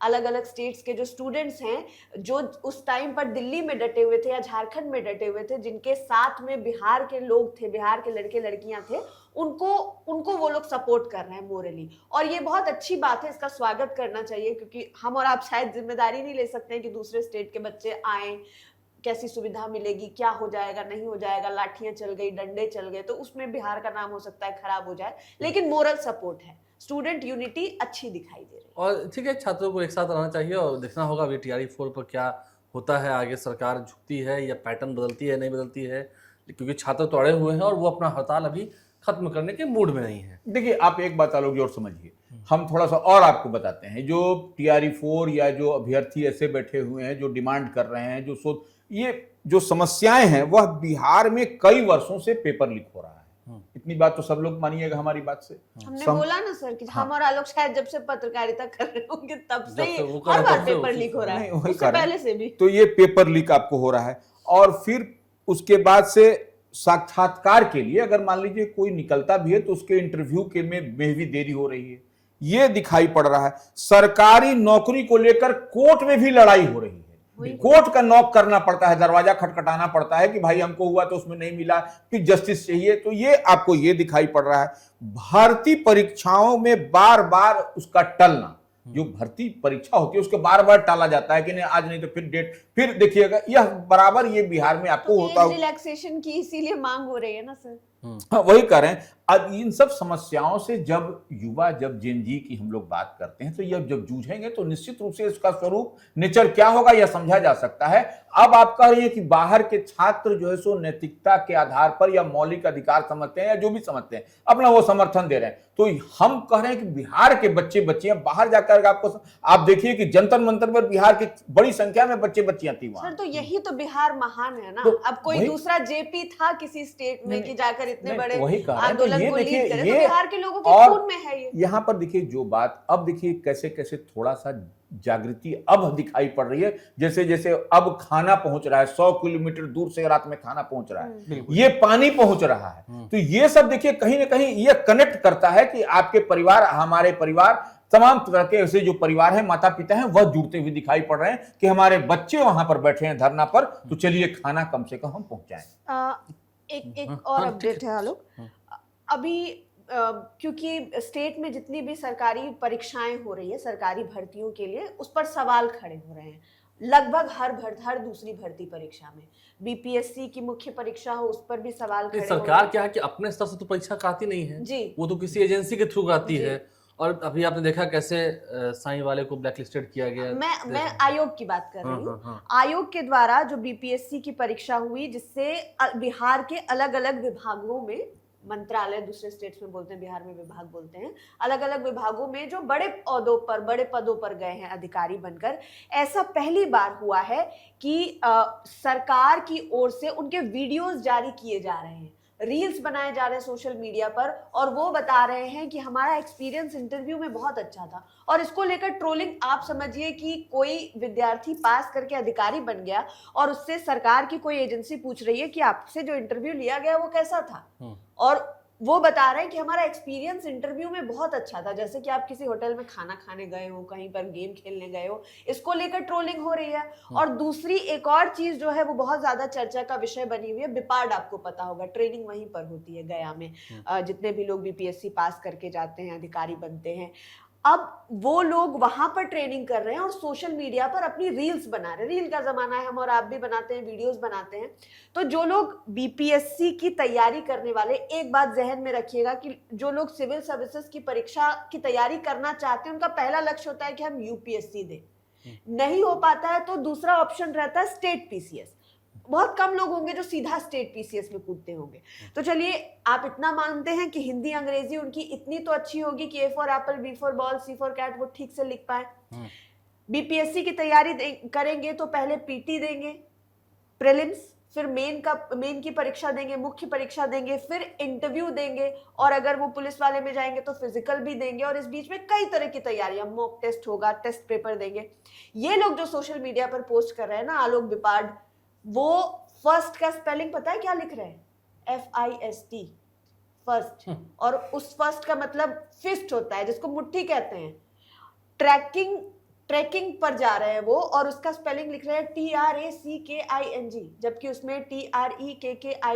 अलग अलग स्टेट्स के जो स्टूडेंट्स हैं, जो उस टाइम पर दिल्ली में डटे हुए थे या झारखंड में डटे हुए थे, जिनके साथ में बिहार के लोग थे, बिहार के लड़के लड़कियां थे, उनको वो लोग सपोर्ट कर रहे हैं मोरली, और ये बहुत अच्छी बात है, इसका स्वागत करना चाहिए, क्योंकि हम और आप शायद जिम्मेदारी नहीं ले सकते हैं कि दूसरे स्टेट के बच्चे आए, कैसी सुविधा मिलेगी, क्या हो जाएगा, नहीं हो जाएगा, लाठियां चल गई, डंडे चल गए, तो उसमें बिहार का नाम हो सकता है खराब हो जाए, लेकिन मोरल सपोर्ट है, स्टूडेंट यूनिटी अच्छी दिखाई दे रही है। और ठीक है, छात्रों को एक साथ रहना चाहिए और देखना होगा अभी TRE-4 पर क्या होता है, आगे सरकार झुकती है या पैटर्न बदलती है, नहीं बदलती है, क्योंकि छात्र तो अड़े हुए हैं और वो अपना हड़ताल अभी खत्म करने के मूड में नहीं है। देखिए आप एक बात आलोक जी और समझिए, हम थोड़ा सा और आपको बताते हैं, जो TRE-4 या जो अभ्यर्थी ऐसे बैठे हुए हैं जो डिमांड कर रहे हैं, ये जो समस्याएं हैं, वह बिहार में कई वर्षों से पेपर लीक हो रहा है। इतनी बात तो सब लोग मानिएगा हमारी बात से। हमने बोला ना सर कि हम और आलोक शायद जब से पत्रकारिता कर रहे होंगे तब से हर बार पेपर लीक हो रहा है, उससे पहले से भी। तो ये पेपर लीक आपको हो रहा है, और फिर उसके बाद से साक्षात्कार के लिए अगर मान लीजिए कोई निकलता भी है तो उसके इंटरव्यू के में भी देरी हो रही है। ये दिखाई पड़ रहा है। सरकारी नौकरी को लेकर कोर्ट में भी लड़ाई हो रही है, कोर्ट का नॉक करना पड़ता है, दरवाजा खटखटाना पड़ता है कि भाई हमको हुआ तो उसमें नहीं मिला, फिर जस्टिस चाहिए। तो ये आपको ये दिखाई पड़ रहा है भर्ती परीक्षाओं में बार बार उसका टलना। जो भर्ती परीक्षा होती है उसके बार बार टाला जाता है कि नहीं आज नहीं तो फिर डेट, फिर देखिएगा यह बराबर ये बिहार में आपको तो होता है। रिलैक्सेशन की इसीलिए मांग हो रही है ना सर। हाँ, वही कह रहे हैं। अब इन सब समस्याओं से जब युवा, जब जेन जी की हम लोग बात करते हैं तो यह जब जूझेंगे तो निश्चित रूप से इसका स्वरूप नेचर क्या होगा यह समझा जा सकता है। अब आप कह रही है कि बाहर के छात्र जो है सो नैतिकता के आधार पर या मौलिक अधिकार समझते हैं या जो भी समझते हैं अपना वो समर्थन दे रहे हैं। तो हम कह रहे हैं कि बिहार के बच्चे बच्चियां बाहर जाकर आपको, आप देखिए कि जंतर मंतर पर बिहार की बड़ी संख्या में बच्चे बच्चियां थी वहां। सर तो यही तो बिहार महान है ना। तो अब कोई दूसरा जेपी था किसी स्टेट में कि जाकर इतने बड़े आंदोलन को लीड करे, तो बिहार के लोगों के खून में है ये। यहाँ पर देखिए जो बात, अब देखिए कैसे कैसे थोड़ा सा जागृति अब दिखाई पड़ रही है। जैसे जैसे अब खाना पहुंच रहा है, 100 किलोमीटर दूर से रात में खाना पहुंच रहा है, ये पानी पहुंच रहा है। तो ये सब देखिए कहीं ना कहीं ये कनेक्ट करता है कि आपके परिवार, हमारे परिवार, तमाम तरह के ऐसे जो परिवार हैं, माता पिता हैं, वह जुड़ते हुए दिखाई पड़ रहे हैं कि हमारे बच्चे वहां पर बैठे हैं धरना पर, तो चलिए खाना कम से कम हम पहुंचाएं। एक और अपडेट है आलोक। अभी क्योंकि स्टेट में जितनी भी सरकारी परीक्षाएं हो रही है सरकारी भर्तियों के लिए, उस पर सवाल खड़े हो रहे हैं। लगभग हर दूसरी भर्ती परीक्षा में, बीपीएससी की मुख्य परीक्षा हो उस पर भी सवाल खड़े हो रहे हैं। सरकार क्या है कि अपने स्तर से तो परीक्षा कराती नहीं है जी, वो तो किसी एजेंसी के थ्रू कराती है। और अभी आपने देखा कैसे साईं वाले को ब्लैकलिस्टेड किया गया। मैं आयोग की बात कर रही हूँ। आयोग के द्वारा जो बीपीएससी की परीक्षा हुई, जिससे बिहार के अलग अलग विभागों में, मंत्रालय दूसरे स्टेट्स में बोलते हैं, बिहार में विभाग बोलते हैं, अलग अलग विभागों में जो बड़े पदों पर गए हैं अधिकारी बनकर, ऐसा पहली बार हुआ है कि सरकार की ओर से उनके वीडियोस जारी किए जा रहे हैं, रील्स बनाए जा रहे हैं सोशल मीडिया पर, और वो बता रहे हैं कि हमारा एक्सपीरियंस इंटरव्यू में बहुत अच्छा था। और इसको लेकर ट्रोलिंग, आप समझिए कि कोई विद्यार्थी पास करके अधिकारी बन गया और उससे सरकार की कोई एजेंसी पूछ रही है कि आपसे जो इंटरव्यू लिया गया वो कैसा था, और वो बता रहे हैं कि हमारा एक्सपीरियंस इंटरव्यू में बहुत अच्छा था, जैसे कि आप किसी होटल में खाना खाने गए हो, कहीं पर गेम खेलने गए हो। इसको लेकर ट्रोलिंग हो रही है। और दूसरी एक और चीज जो है वो बहुत ज्यादा चर्चा का विषय बनी हुई है, बिपाड, आपको पता होगा, ट्रेनिंग वहीं पर होती है गया में। जितने भी लोग बीपीएससी पास करके जाते हैं, अधिकारी बनते हैं, अब वो लोग वहां पर ट्रेनिंग कर रहे हैं और सोशल मीडिया पर अपनी रील्स बना रहे हैं। रील का जमाना है, हम और आप भी बनाते हैं, वीडियोस बनाते हैं। तो जो लोग बीपीएससी की तैयारी करने वाले, एक बात जहन में रखिएगा कि जो लोग सिविल सर्विसेज की परीक्षा की तैयारी करना चाहते हैं, उनका पहला लक्ष्य होता है कि हम यूपीएससी दें। नहीं हो पाता है तो दूसरा ऑप्शन रहता है स्टेट पीसीएस। बहुत कम लोग होंगे जो सीधा स्टेट पीसीएस में कूदते होंगे। तो चलिए, आप इतना मानते हैं कि हिंदी अंग्रेजी उनकी इतनी तो अच्छी होगी कि A for apple, B for ball, C for cat वो ठीक से लिख पाए। बीपीएससी की तैयारी करेंगे तो पहले पीटी देंगे, प्रीलिम्स, फिर मेन की परीक्षा देंगे, मुख्य परीक्षा देंगे, फिर इंटरव्यू देंगे, और अगर वो पुलिस वाले में जाएंगे तो फिजिकल भी देंगे, और इस बीच में कई तरह की तैयारियां, मॉक टेस्ट होगा, टेस्ट पेपर देंगे। ये लोग जो सोशल मीडिया पर पोस्ट कर रहे हैं ना, आलोक बिपाड, वो फर्स्ट का स्पेलिंग पता है क्या लिख रहे हैं? FIST, first. और उस फर्स्ट का मतलब फिस्ट होता है, जिसको मुट्ठी कहते हैं। ट्रैकिंग पर जा रहे हैं वो, और उसका स्पेलिंग लिख रहे हैं TRACKING, जबकि उसमें TREKKING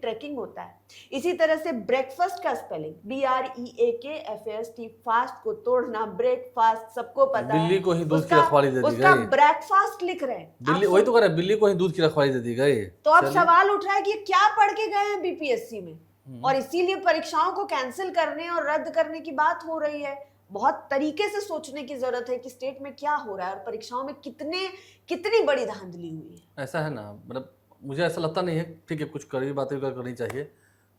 ट्रैकिंग होता है। इसी तरह से ब्रेकफास्ट का स्पेलिंग BREAKFAST, फास्ट को तोड़ना, ब्रेकफास्ट सबको पता है। बिल्ली को ही दूध की रखवाली दे दी उसका गई। ब्रेकफास्ट लिख रहे हैं। बिल्ली, वही तो कह रहे हैं, बिल्ली को ही दूध की रखवाली दे दी गई। तो अब सवाल उठ रहा है कि ये क्या पढ़ के गए हैं बीपीएससी में, और इसीलिए परीक्षाओं को कैंसिल करने और रद्द करने की बात हो रही है। बहुत तरीके से सोचने की जरूरत है कि स्टेट में क्या हो रहा है और परीक्षाओं में कितनी बड़ी धांधली हुई है। ऐसा है ना, मतलब मुझे ऐसा लगता नहीं है, ठीक है कुछ कड़वी बातें करनी चाहिए।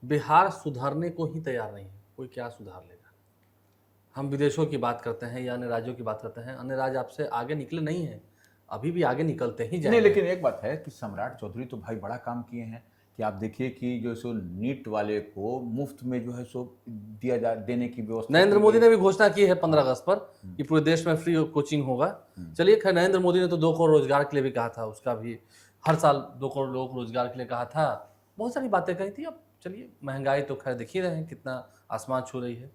बिहार सुधारने को ही तैयार नहीं है, कोई क्या सुधार लेगा। हम विदेशों की बात करते हैं या अन्य राज्यों की बात करते हैं, अन्य राज्य आपसे आगे निकले नहीं है, अभी भी आगे निकलते ही जाएंगे। नहीं, लेकिन एक बात है कि सम्राट चौधरी तो भाई बड़ा काम किए हैं कि आप देखिए कि जो सो नीट वाले को मुफ्त में जो है सो देने की व्यवस्था। नरेंद्र मोदी ने भी घोषणा की है 15 अगस्त पर कि पूरे देश में फ्री कोचिंग होगा। चलिए खैर, नरेंद्र मोदी ने तो 2 करोड़ रोजगार के लिए भी कहा था, उसका भी हर साल 2 करोड़ लोगों को रोजगार के लिए कहा था, बहुत सारी बातें कही थी। अब चलिए, महंगाई तो खैर देख ही रहे हैं कितना आसमान छू रही है।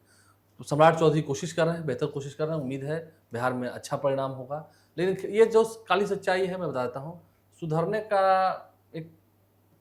तो सम्राट चौधरी कोशिश कर रहे हैं, बेहतर कोशिश कर रहे हैं, उम्मीद है बिहार में अच्छा परिणाम होगा। लेकिन ये जो काली सच्चाई है मैं बताता हूँ, सुधरने का एक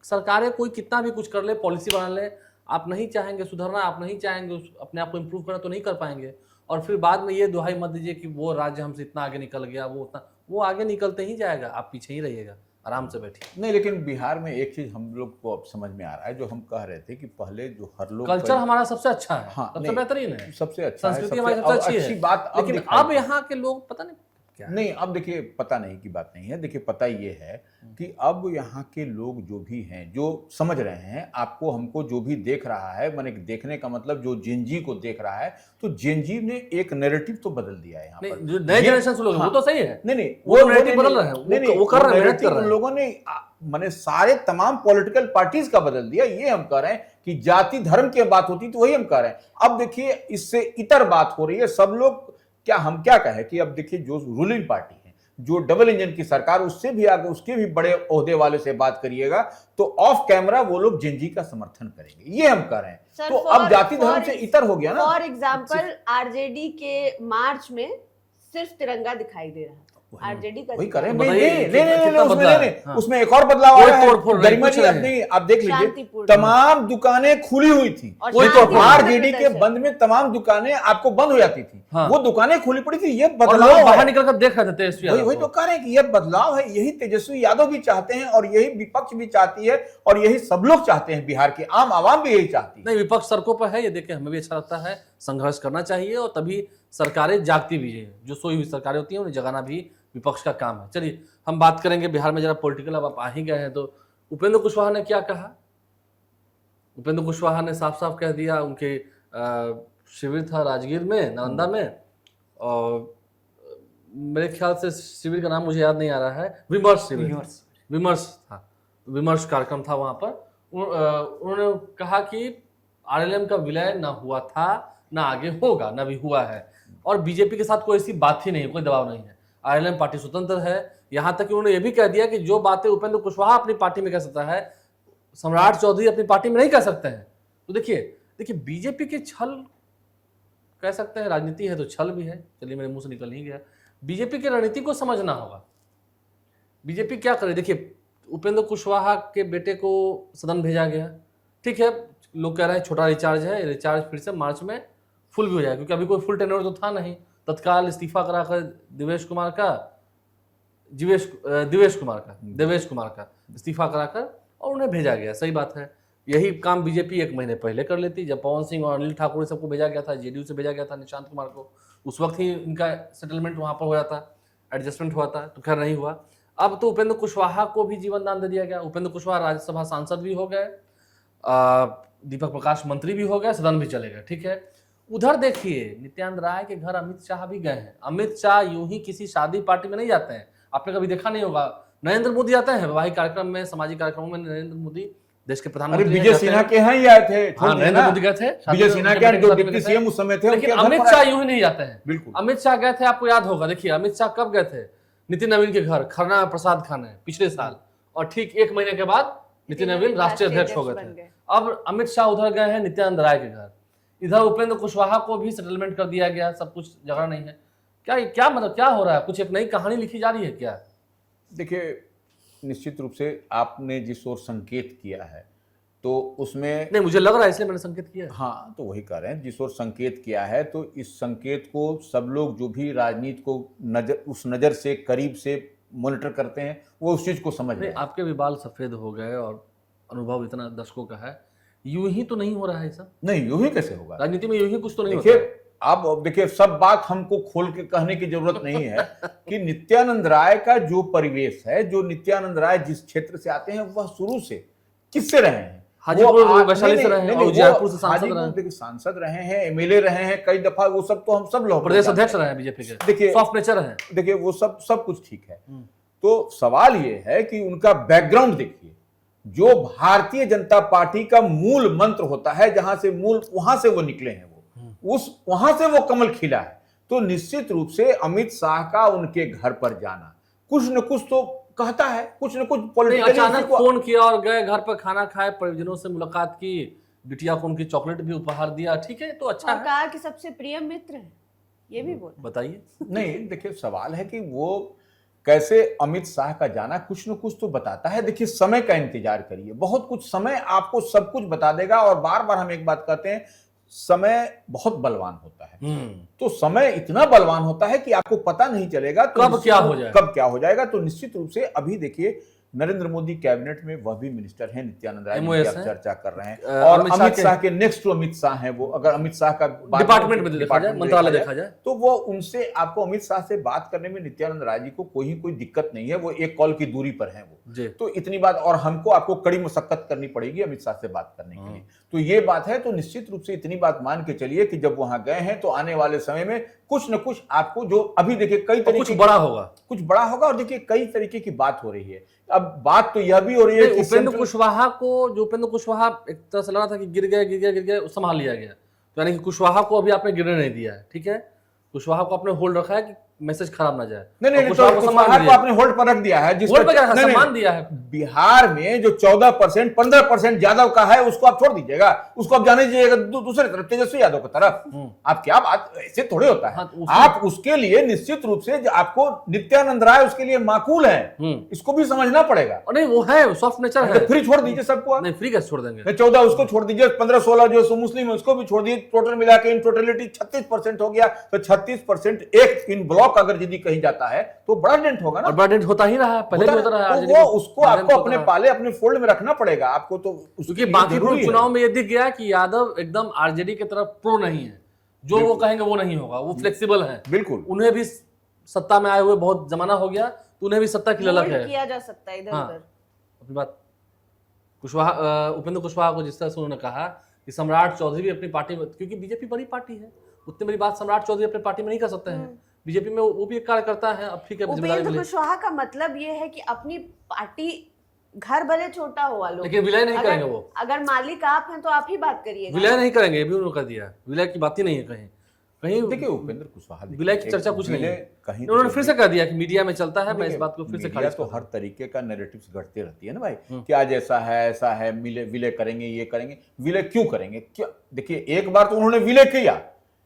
सरकारें कोई कितना भी कुछ कर ले, पॉलिसी बना ले, आप नहीं चाहेंगे सुधरना, आप नहीं चाहेंगे अपने आप को इम्प्रूव करना तो नहीं कर पाएंगे। और फिर बाद में ये दुहाई मत दीजिए कि वो राज्य हमसे इतना आगे निकल गया, वो आगे निकलते ही जाएगा, आप पीछे ही रहिएगा, आराम से बैठिए। नहीं, लेकिन बिहार में एक चीज हम लोग को अब समझ में आ रहा है, जो हम कह रहे थे कि पहले जो हर लोग कल्चर हमारा सबसे अच्छा है, हाँ, सबसे नहीं, बेहतरीन है, सबसे अच्छा है, संस्कृति हमारी सबसे अच्छी अच्छी है। बात लेकिन दिखाई अब दे। यहाँ के लोग पता नहीं क्या है। नहीं, अब देखिए पता नहीं की बात नहीं है। देखिए पता ये है कि अब यहाँ के लोग जो भी हैं, जो समझ रहे हैं, आपको हमको जो भी देख रहा है, मैंने देखने का मतलब जो जेनजी को देख रहा है, तो जेनजी ने एक नैरेटिव तो बदल दिया है यहाँ नहीं, पर। जो नए जनरेशन से लोग हैं, वो तो सही है, नहीं, वो narrative बदल रहे हैं, वो कर रहे हैं, मेहनत कर रहे हैं। उन लोगों ने माने सारे तमाम पॉलिटिकल पार्टीज का बदल दिया। ये हम कह रहे हैं कि जाति धर्म की बात होती तो वही हम कह रहे हैं। अब देखिए इससे इतर बात हो रही है। सब लोग हम क्या कहें कि अब देखिए जो रूलिंग पार्टी है, जो डबल इंजन की सरकार, उससे भी आगे उसके भी बड़े ओहदे वाले से बात करिएगा तो ऑफ कैमरा वो लोग जेनजी का समर्थन करेंगे, ये हम कह रहे हैं। तो अब जाति धर्म से इतर हो गया ना। फॉर एग्जाम्पल आरजेडी के मार्च में सिर्फ तिरंगा दिखाई दे रहा है, आरजेडी का वही करें। नहीं, उसमें एक और बदलाव आया है। गरिमा जी आप देख लीजिए, शांतिपूर्ण। तमाम दुकानें खुली हुई थी। और वही तो शांतिपूर्ण आरजेडी के प्रदर्शन। बंद में तमाम दुकानें आपको बंद हो जाती थी। हाँ। वो दुकानें खुली पड़ी थी। ये और बदलाव लोग बाहर है। निकल कर देख रहे थे तेजस्वी यादव वही को। तो कह रहे हैं कि ये बदलाव है। यही तेजस्वी यादव भी चाहते हैं और यही विपक्ष भी चाहती है और यही सब लोग चाहते हैं। बिहार की आम आवाम भी यही चाहती है। नहीं, विपक्ष सड़कों पर है, ये देख के हमें भी अच्छा लगता है। संघर्ष करना चाहिए और तभी सरकारें जागती भी है। जो सोई हुई सरकारें होती हैं उन्हें जगाना भी विपक्ष का काम है। चलिए हम बात करेंगे बिहार में जरा पॉलिटिकल। अब आप आ ही गए हैं तो उपेंद्र कुशवाहा ने क्या कहा? उपेंद्र कुशवाहा ने साफ साफ कह दिया, उनके शिविर था राजगीर में, नालंदा में, और मेरे ख्याल से शिविर का नाम मुझे याद नहीं आ रहा है, विमर्श शिविर, विमर्श था, विमर्श कार्यक्रम था वहां पर। उन्होंने कहा कि आरएलएम का विलय ना हुआ था, ना आगे होगा, ना भी हुआ है, और बीजेपी के साथ कोई ऐसी बात ही नहीं, कोई दबाव नहीं है। आरएलएम पार्टी स्वतंत्र है। यहां तक कि उन्होंने ये भी कह दिया कि जो बातें उपेंद्र कुशवाहा अपनी पार्टी में कह सकता है, सम्राट चौधरी अपनी पार्टी में नहीं कह सकते हैं। तो देखिए बीजेपी के छल कह सकते हैं, राजनीति है तो छल भी है। चलिए मेरे मुंह से निकल ही गया। बीजेपी की रणनीति को समझना होगा। बीजेपी क्या करे? देखिए उपेंद्र कुशवाहा के बेटे को सदन भेजा गया, ठीक है, लोग कह रहे हैं छोटा रिचार्ज है, रिचार्ज फिर से मार्च में फुल भी हो जाएगा, क्योंकि अभी कोई फुल टेन्योर तो था नहीं। तत्काल इस्तीफा कराकर देवेश कुमार का इस्तीफा कराकर और उन्हें भेजा गया। सही बात है। यही काम बीजेपी 1 महीने पहले कर लेती, जब पवन सिंह और अनिल ठाकुर सबको भेजा गया था, जेडीयू से भेजा गया था निशांत कुमार को, उस वक्त ही इनका सेटलमेंट वहां पर हुआ था, एडजस्टमेंट हुआ था, तो खैर नहीं हुआ। अब तो उपेंद्र कुशवाहा को भी जीवन दान दे दिया गया। उपेंद्र कुशवाहा राज्यसभा सांसद भी हो गए, दीपक प्रकाश मंत्री भी हो गए, सदन भी चले गए, ठीक है। उधर देखिए नित्यानंद राय के घर अमित शाह भी गए हैं। अमित शाह यूं ही किसी शादी पार्टी में नहीं जाते हैं, आपने कभी देखा नहीं होगा। नरेंद्र मोदी आते हैं वैवाहिक कार्यक्रम में, सामाजिक कार्यक्रमों में। नरेंद्र मोदी देश के प्रधानमंत्री, विजय सिन्हा के यहाँ ही आए थे। हाँ, नरेंद्र मोदी गए थे, विजय सिन्हा के जो डिप्टी सीएम उस समय थे, लेकिन उनके घर अमित पर शाह आए। यूं ही नहीं जाते हैं। बिल्कुल। अमित शाह गए थे, आपको याद होगा। देखिए अमित शाह कब गए थे? नितिन नवीन के घर खरना में प्रसाद खाने पिछले साल, और ठीक 1 महीने के बाद नितिन नवीन राष्ट्रीय अध्यक्ष हो गए थे। अब अमित शाह उधर गए हैं नित्यानंद राय के घर। इधर उपेंद्र कुशवाहा को भी सेटलमेंट कर दिया गया, सब कुछ झगड़ा नहीं है। क्या मतलब क्या हो रहा है? कुछ एक नई कहानी लिखी जा रही है क्या? देखिए निश्चित रूप से आपने जिस ओर संकेत किया है तो उसमें नहीं, मुझे लग रहा है, इसलिए मैंने संकेत किया। हाँ, तो वही कह रहे हैं, जिस ओर संकेत किया है, तो इस संकेत को सब लोग जो भी राजनीति को उस नज़र से करीब से मॉनिटर करते हैं, वो उस चीज़ को समझ रहे हैं। आपके भी बाल सफ़ेद हो गए और अनुभव इतना दशकों का है, यूं ही तो नहीं हो रहा है सब। नहीं, यूं ही कैसे होगा? राजनीति में यूं ही कुछ तो नहीं होता। देखिए अब देखिए, सब बात हमको खोल के कहने की जरूरत नहीं है कि नित्यानंद राय का जो परिवेश है, जो नित्यानंद राय जिस क्षेत्र से आते हैं, वह शुरू से किससे रहे हैं? हाजीपुर वैशाली से रहे हैं और जयपुर से सांसद रहे हैं, एमएलए रहे हैं कई दफा। वो सब तो हम सब लोग प्रदेश अध्यक्ष रहे हैं बीजेपी के, देखिए सॉफ्ट नेचर है। देखिए वो सब कुछ ठीक है। तो सवाल ये है कि उनका बैकग्राउंड देखिए। जो भारतीय जनता पार्टी का मूल मंत्र होता है, जहां से वहां से वो निकले हैं, वहां से वो कमल खिला है। तो निश्चित रूप से अमित शाह का उनके घर पर जाना कुछ न कुछ तो कहता है, कुछ न कुछ पॉलिटिकली। अचानक फोन किया और गए घर पर, खाना खाए, परिजनों से मुलाकात की, बिटिया को उनकी चॉकलेट भी उपहार दिया, ठीक है, तो अच्छा और है। कहा कि सबसे प्रिय मित्र है, ये भी बोला। बताइए। नहीं देखिए, सवाल है कि वो कैसे अमित शाह का जाना कुछ न कुछ तो बताता है। देखिए, समय का इंतजार करिए, बहुत कुछ, समय आपको सब कुछ बता देगा। और बार बार हम एक बात कहते हैं, समय बहुत बलवान होता है। तो समय इतना बलवान होता है कि आपको पता नहीं चलेगा तो कब क्या हो जाएगा। कब क्या हो जाएगा। तो निश्चित रूप से अभी देखिए, नरेंद्र मोदी कैबिनेट में वह भी मिनिस्टर हैं, नित्यानंद राय MOS जिनकी आप हैं। चर्चा कर रहे हैं, और अमित शाह के नेक्स्ट टू अमित शाह हैं वो। अगर अमित शाह का डिपार्टमेंट में देखा जाए, मंत्रालय देखा जाए, तो वो उनसे, आपको अमित शाह से बात करने में नित्यानंद राय जी को कोई दिक्कत नहीं है, वो एक कॉल की दूरी पर हैं वो जी। तो इतनी बात, और हमको आपको कड़ी मशक्कत करनी पड़ेगी अमित शाह से बात करने के लिए, तो ये बात है। तो निश्चित रूप से इतनी बात मान के चलिए कि जब वहां गए हैं तो आने वाले समय में कुछ न कुछ आपको, जो अभी देखिए कई तरीके, कुछ बड़ा होगा, कुछ बड़ा होगा। और देखिए कई तरीके की बात हो रही है। अब बात तो यह भी हो रही है कि उपेंद्र कुशवाहा को, जो उपेंद्र कुशवाहा एक तरह से लगा था कि गिर गए, संभाल लिया गया, तो यानी कि कुशवाहा को अभी आपने गिरने नहीं दिया है, ठीक है, कुशवाहा को आपने होल्ड रखा है कि मैसेज खराब ना जाए। नहीं, कुशवाहा को आपने होल्ड पर रख दिया है, होल्ड पर क्या रखा, सम्मान दिया है। बिहार में जो 14%, 15% यादव का है, उसको आप छोड़ दीजिएगा, उसको आप जाने दीजिएगा दूसरे तरफ, तेजस्वी यादव की तरफ। आप क्या बात, ऐसे थोड़े होता है। आप उसके लिए निश्चित रूप से आपको नित्यानंद राय उसके लिए माकूल है, इसको भी समझना पड़ेगा। नहीं, वो है सॉफ्ट नेचर है। फ्री छोड़ दीजिए सबको। नहीं, फ्री कैसे छोड़ देंगे। 14 उसको छोड़ दीजिए, 15-16 जो मुस्लिम है उसको भी छोड़ दीजिए, टोटल मिला के इन टोटलिटी 36% हो गया। तो 36% एक इन ब्लॉक अगर यदि कहीं जाता है तो बड़ा डेंट होगा ना। और बड़ा डेंट होता ही रहा है, पहले भी होता रहा है। तो वो उसको आपको अपने पाले, अपने फोल्ड में रखना पड़ेगा आपको। तो क्योंकि बांकीपुर चुनाव में ये दिख गया कि यादव एकदम आरजेडी की तरफ प्रो नहीं है, जो वो कहेंगे वो नहीं होगा, वो फ्लेक्सिबल है। बिल्कुल, उन्हें भी सत्ता में आए हुए बहुत जमाना हो गया, तो उन्हें भी सत्ता की ललक है, किया जा सकता है इधर उधर। अपनी बात कुशवाहा, उपेंद्र कुशवाहा को जिस तरह से उन्होंने कहा कि सम्राट चौधरी भी अपनी पार्टी में, क्योंकि बीजेपी बड़ी पार्टी है, उतनी बड़ी बात सम्राट चौधरी अपनी पार्टी में नहीं कर सकते हैं। बीजेपी में वो भी एक कार्यकर्ता है, अब ठीक है। उपेंद्र कुशवाहा का मतलब ये है कि अपनी पार्टी, घर भले छोटा हो वालों, लेकिन विलय नहीं करेंगे वो। अगर मालिक आप हैं तो आप ही बात करिएगा। विलय नहीं करेंगे, ये भी उन्होंने कर दिया, विलय की बात ही नहीं है कहीं कहीं। देखिए उपेंद्र कुशवाहा, विलय की चर्चा कुछ नहीं है, कहीं उन्होंने फिर से कह दिया कि मीडिया में चलता है। मैं इस बात को फिर से खारिज, तो हर तरीके का नैरेटिव्स घटते रहती है ना भाई, कि आज ऐसा है, ऐसा है, विलय करेंगे, ये करेंगे। विलय क्यों करेंगे? क्या, देखिए एक बार तो उन्होंने विलय किया,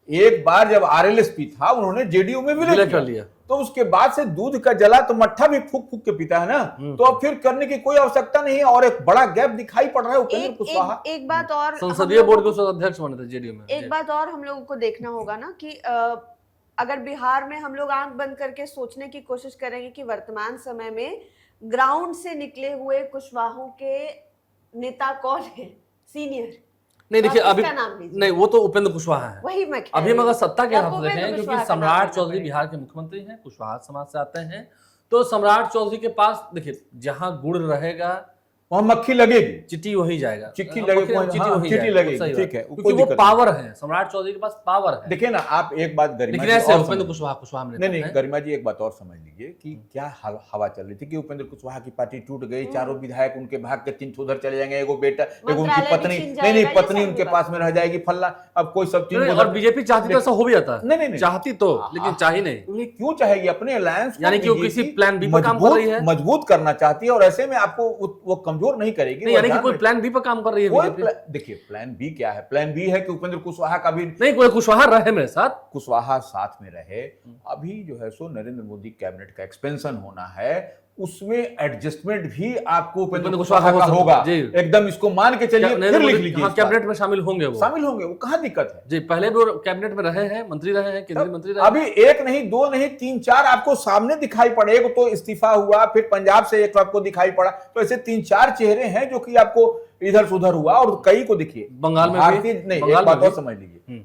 एक बार जब आरएलएसपी था उन्होंने जेडीयू में विलय कर लिया, तो उसके बाद से दूध का जला तो मट्ठा भी फूक फूक के पीता है ना। तो अब फिर करने की कोई आवश्यकता नहीं है, और एक बड़ा गैप दिखाई पड़ रहा है उपेंद्र कुशवाहा। एक बात और, संसदीय बोर्ड के अध्यक्ष बने थे जेडीयू में। एक बात और हम लोगों को देखना होगा ना कि अगर बिहार में हम लोग आंख बंद करके सोचने की कोशिश करेंगे कि वर्तमान समय में ग्राउंड से निकले हुए कुशवाहों के नेता कौन है सीनियर, नहीं देखिए अभी नाम नहीं, वो तो उपेंद्र कुशवाहा है। वही मैं अभी हम अगर सत्ता के हाथ देखें, क्योंकि सम्राट चौधरी बिहार के मुख्यमंत्री हैं, कुशवाहा समाज से आते हैं, तो सम्राट चौधरी के पास देखिए जहां गुड़ रहेगा वहां मक्खी लगेगी, चिट्टी वहीं जाएगा, चिट्टी लगेगी, ठीक है, क्योंकि वो पावर है, सम्राट चौधरी के पास पावर है। देखिए ना, आप एक बात गरिमा जी, उपेंद्र कुशवाहा नहीं गरिमा जी, एक बात और समझ लीजिए कि क्या हवा चल रही थी कि उपेंद्र कुशवाहा की पार्टी टूट गई, चारों विधायक उनके भाग के 3 उधर चले जाएंगे, एगो बेटा, एगो उनकी पत्नी, नहीं पत्नी उनके पास में रह जाएगी, फल्ला, अब कोई सब चीज। और बीजेपी चाहती तो ऐसा हो भी जाता, नहीं चाहती तो, लेकिन चाही नहीं। क्यों चाहेगी? अपने अलायंस यानी कि वो किसी प्लान बी पर काम कर रही है, मजबूत करना चाहती है, और ऐसे में आपको वो कमजोर नहीं करेगी, यानी कि कोई प्लान बी पर काम कर रही है। देखिए प्लान बी क्या है? प्लान बी है कि उपेंद्र कुशवाहा का भी नहीं, कोई कुशवाहा रहे मेरे साथ, कुशवाहा साथ में रहे। अभी जो है सो नरेंद्र मोदी कैबिनेट का एक्सपेंशन होना है, उसमें एडजस्टमेंट भी आपको उपेंद्र कुशवाहा का होगा, एकदम इसको मान के चलिए, फिर लिख लीजिए। कैबिनेट में शामिल होंगे, वो कहाँ दिक्कत है जी। पहले भी कैबिनेट में रहे हैं, मंत्री रहे हैं, केंद्रीय मंत्री रहे। अभी 1 नहीं 2 नहीं 3 4 आपको सामने दिखाई पड़े, तो इस्तीफा हुआ, फिर पंजाब से एक आपको दिखाई पड़ा, तो ऐसे 3-4 चेहरे हैं जो कि आपको इधर से उधर हुआ, और कई को देखिए बंगाल में भारतीय नहीं, एक बात और समझ लीजिए,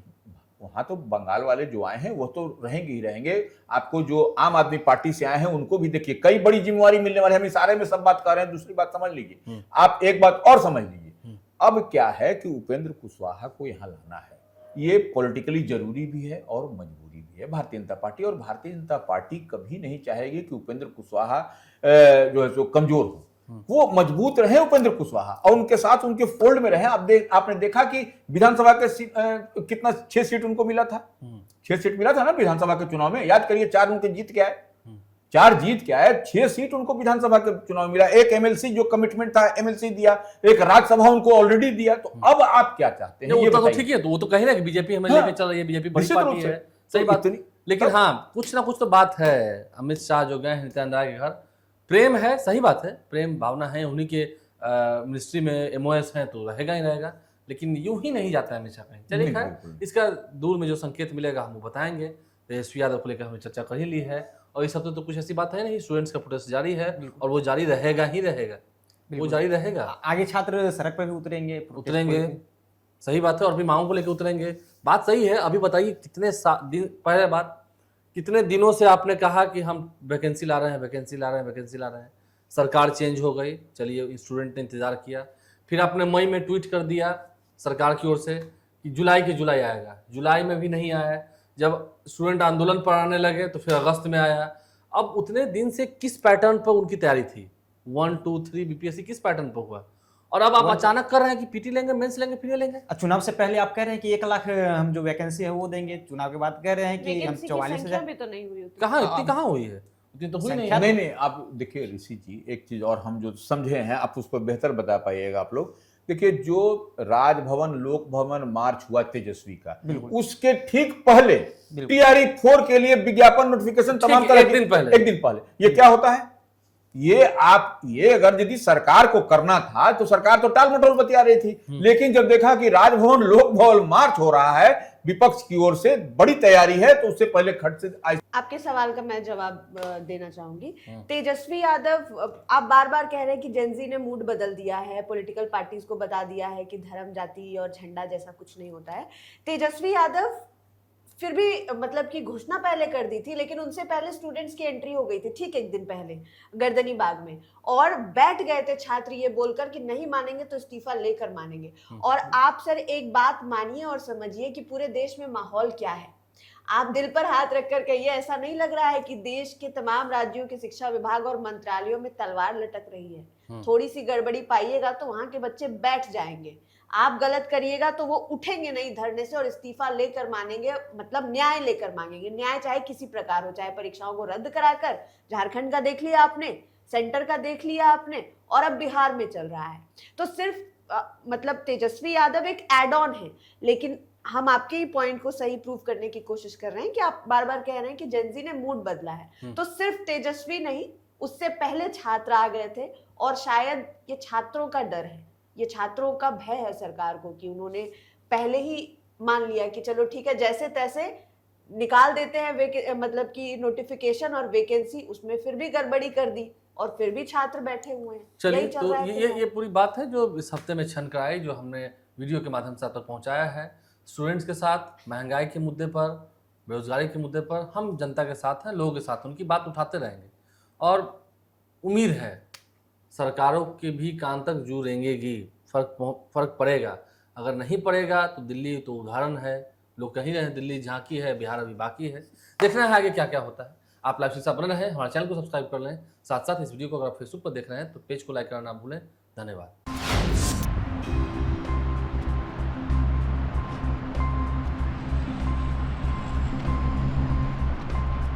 वहां तो बंगाल वाले जो आए हैं वो तो रहेंगे ही रहेंगे। आपको जो आम आदमी पार्टी से आए हैं उनको भी देखिए कई बड़ी जिम्मेवारी मिलने वाली है। हम इशारे में सब बात कर रहे हैं, दूसरी बात समझ लीजिए, आप एक बात और समझ लीजिए। अब क्या है कि उपेंद्र कुशवाहा को यहाँ लाना है, ये पॉलिटिकली जरूरी भी है और मजबूरी भी है भारतीय जनता पार्टी, और भारतीय जनता पार्टी कभी नहीं चाहेगी कि उपेंद्र कुशवाहा जो है सो कमजोर हो, वो मजबूत रहे उपेंद्र कुशवाहा, और उनके साथ उनके फोल्ड में रहे। आपने देखा कि विधानसभा के कितना 6 सीट उनको मिला था, 6 सीट मिला था ना विधानसभा के चुनाव में, याद करिए 4 उनके जीत के आए, 4 जीत के आए, 6 सीट उनको विधानसभा के चुनाव में मिला, एक एमएलसी जो कमिटमेंट था एमएलसी दिया, एक राज्यसभा उनको ऑलरेडी दिया। तो अब आप क्या चाहते हैं? नहीं, ये वो तो बताइए। ठीक है, तो वो तो कह रहे हैं कि बीजेपी हमें हाँ, लेके चल रही है, बीजेपी बड़ी निश्चित रूप पार्टी से। है, सही तो बात। इतनी- लेकिन हाँ, कुछ ना कुछ तो बात है। अमित शाह जो गए हैं नित्यानंद राय के घर, प्रेम है, सही बात है, प्रेम भावना है, उन्हीं के मिनिस्ट्री में एमओएस हैं तो रहेगा ही रहेगा, लेकिन यूं ही नहीं जाता है हमेशा कहीं। चलिए नहीं, खैर, बिल्कुल। इसका दूर में जो संकेत मिलेगा हम वो बताएंगे। तेजस्वी यादव को लेकर हमने चर्चा कर ही ली है, और इस हफ्ते तो कुछ ऐसी बात है नहीं, स्टूडेंट्स का प्रोटेस्ट जारी है और वो जारी रहेगा ही रहेगा, वो जारी रहेगा। आगे छात्र सड़क पर भी उतरेंगे, protest उतरेंगे, करके। सही बात है, और भी मांगों को लेकर उतरेंगे। बात सही है। अभी बताइए कितने दिन पहले बात, कितने दिनों से आपने कहा कि हम वैकेंसी ला रहे हैं, वैकेंसी ला रहे हैं, वैकेंसी ला रहे हैं, सरकार चेंज हो गई, चलिए स्टूडेंट ने इंतजार किया, फिर आपने मई में ट्वीट कर दिया सरकार की ओर से कि जुलाई के जुलाई आएगा, जुलाई में भी नहीं आया, जब स्टूडेंट आंदोलन पर आने लगे तो फिर अगस्त में आया। अब उतने दिन से किस पैटर्न पर उनकी तैयारी थी, 1 2 3 बीपीएससी किस पैटर्न पर हुआ, और अब आप अचानक कर रहे हैं कि पीटी लेंगे, मेंस लेंगे, फिर लेंगे। चुनाव से पहले आप कह रहे हैं कि 1 लाख हम जो वैकेंसी है वो देंगे, चुनाव के बाद कह रहे हैं कि हम वैकेंसी की 44,000। संख्या भी तो नहीं हुई उतनी। कहाँ इतनी कहाँ हुई है, उतनी तो हुई नहीं है। नहीं, आप देखिए ऋषि जी, एक चीज और हम जो समझे हैं आप उस पर बेहतर बता पाइएगा आप लोग। देखिए, जो राजभवन लोक भवन मार्च हुआ तेजस्वी का, उसके ठीक पहले टीआरई 4 के लिए विज्ञापन नोटिफिकेशन तमाम तरह एक दिन पहले। एक दिन पहले। ये क्या होता है? ये अगर यदि सरकार को करना था तो सरकार तो टाल मटोल बतिया रही थी, लेकिन जब देखा कि राजभवन लोक भवन मार्च हो रहा है, विपक्ष की ओर से बड़ी तैयारी है, तो उससे पहले खट से आपके सवाल का मैं जवाब देना चाहूंगी। तेजस्वी यादव, आप बार बार कह रहे हैं कि जेनजी ने मूड बदल दिया है, पॉलिटिकल पार्टीज को बता दिया है कि धर्म, जाति और झंडा जैसा कुछ नहीं होता है। तेजस्वी यादव फिर भी मतलब कि घोषणा पहले कर दी थी, लेकिन उनसे पहले स्टूडेंट्स की एंट्री हो गई थी, ठीक एक दिन पहले गर्दनी बाग में, और बैठ गए थे छात्र ये बोलकर कि नहीं मानेंगे तो इस्तीफा लेकर मानेंगे। और आप सर एक बात मानिए और समझिए कि पूरे देश में माहौल क्या है। आप दिल पर हाथ रखकर कहिए, ऐसा नहीं लग रहा है कि देश के तमाम राज्यों के शिक्षा विभाग और मंत्रालयों में तलवार लटक रही है। थोड़ी सी गड़बड़ी पाइएगा तो वहां के बच्चे बैठ जाएंगे, आप गलत करिएगा तो वो उठेंगे नहीं धरने से और इस्तीफा लेकर मानेंगे, मतलब न्याय लेकर मांगेंगे। न्याय चाहे किसी प्रकार हो, चाहे परीक्षाओं को रद्द कराकर, झारखंड का देख लिया आपने, सेंटर का देख लिया आपने, और अब बिहार में चल रहा है। तो सिर्फ मतलब तेजस्वी यादव एक एड ऑन है, लेकिन हम आपके ही पॉइंट को सही प्रूव करने की कोशिश कर रहे हैं कि आप बार बार कह रहे हैं कि जेनजी ने मूड बदला है। तो सिर्फ तेजस्वी नहीं, उससे पहले छात्र आ गए थे, और शायद ये छात्रों का डर है, ये छात्रों का भय है सरकार को कि उन्होंने पहले ही मान लिया कि चलो ठीक है, जैसे तैसे निकाल देते हैं मतलब कि नोटिफिकेशन और वैकेंसी, उसमें फिर भी गड़बड़ी कर दी और फिर भी छात्र बैठे हुए हैं। चलिए, यही चल तो रहा है ये पूरी बात है जो इस हफ्ते में छन कर आई, जो हमने वीडियो के माध्यम से आप तक पहुंचाया है। स्टूडेंट्स के साथ, महंगाई के मुद्दे पर, बेरोजगारी के मुद्दे पर हम जनता के साथ हैं, लोगों के साथ, उनकी बात उठाते रहेंगे, और उम्मीद है सरकारों के भी कान तक जू रेंगेगी, फर्क पड़ेगा। अगर नहीं पड़ेगा तो दिल्ली तो उदाहरण है, लोग कहीं रहे दिल्ली झांकी है, बिहार अभी बाकी है। देखना है आगे क्या क्या होता है। आप लाइव से बने रहें, हमारे चैनल को सब्सक्राइब कर लें, साथ साथ इस वीडियो को अगर आप फेसबुक पर देख रहे हैं तो पेज को लाइक करना ना भूलें। धन्यवाद।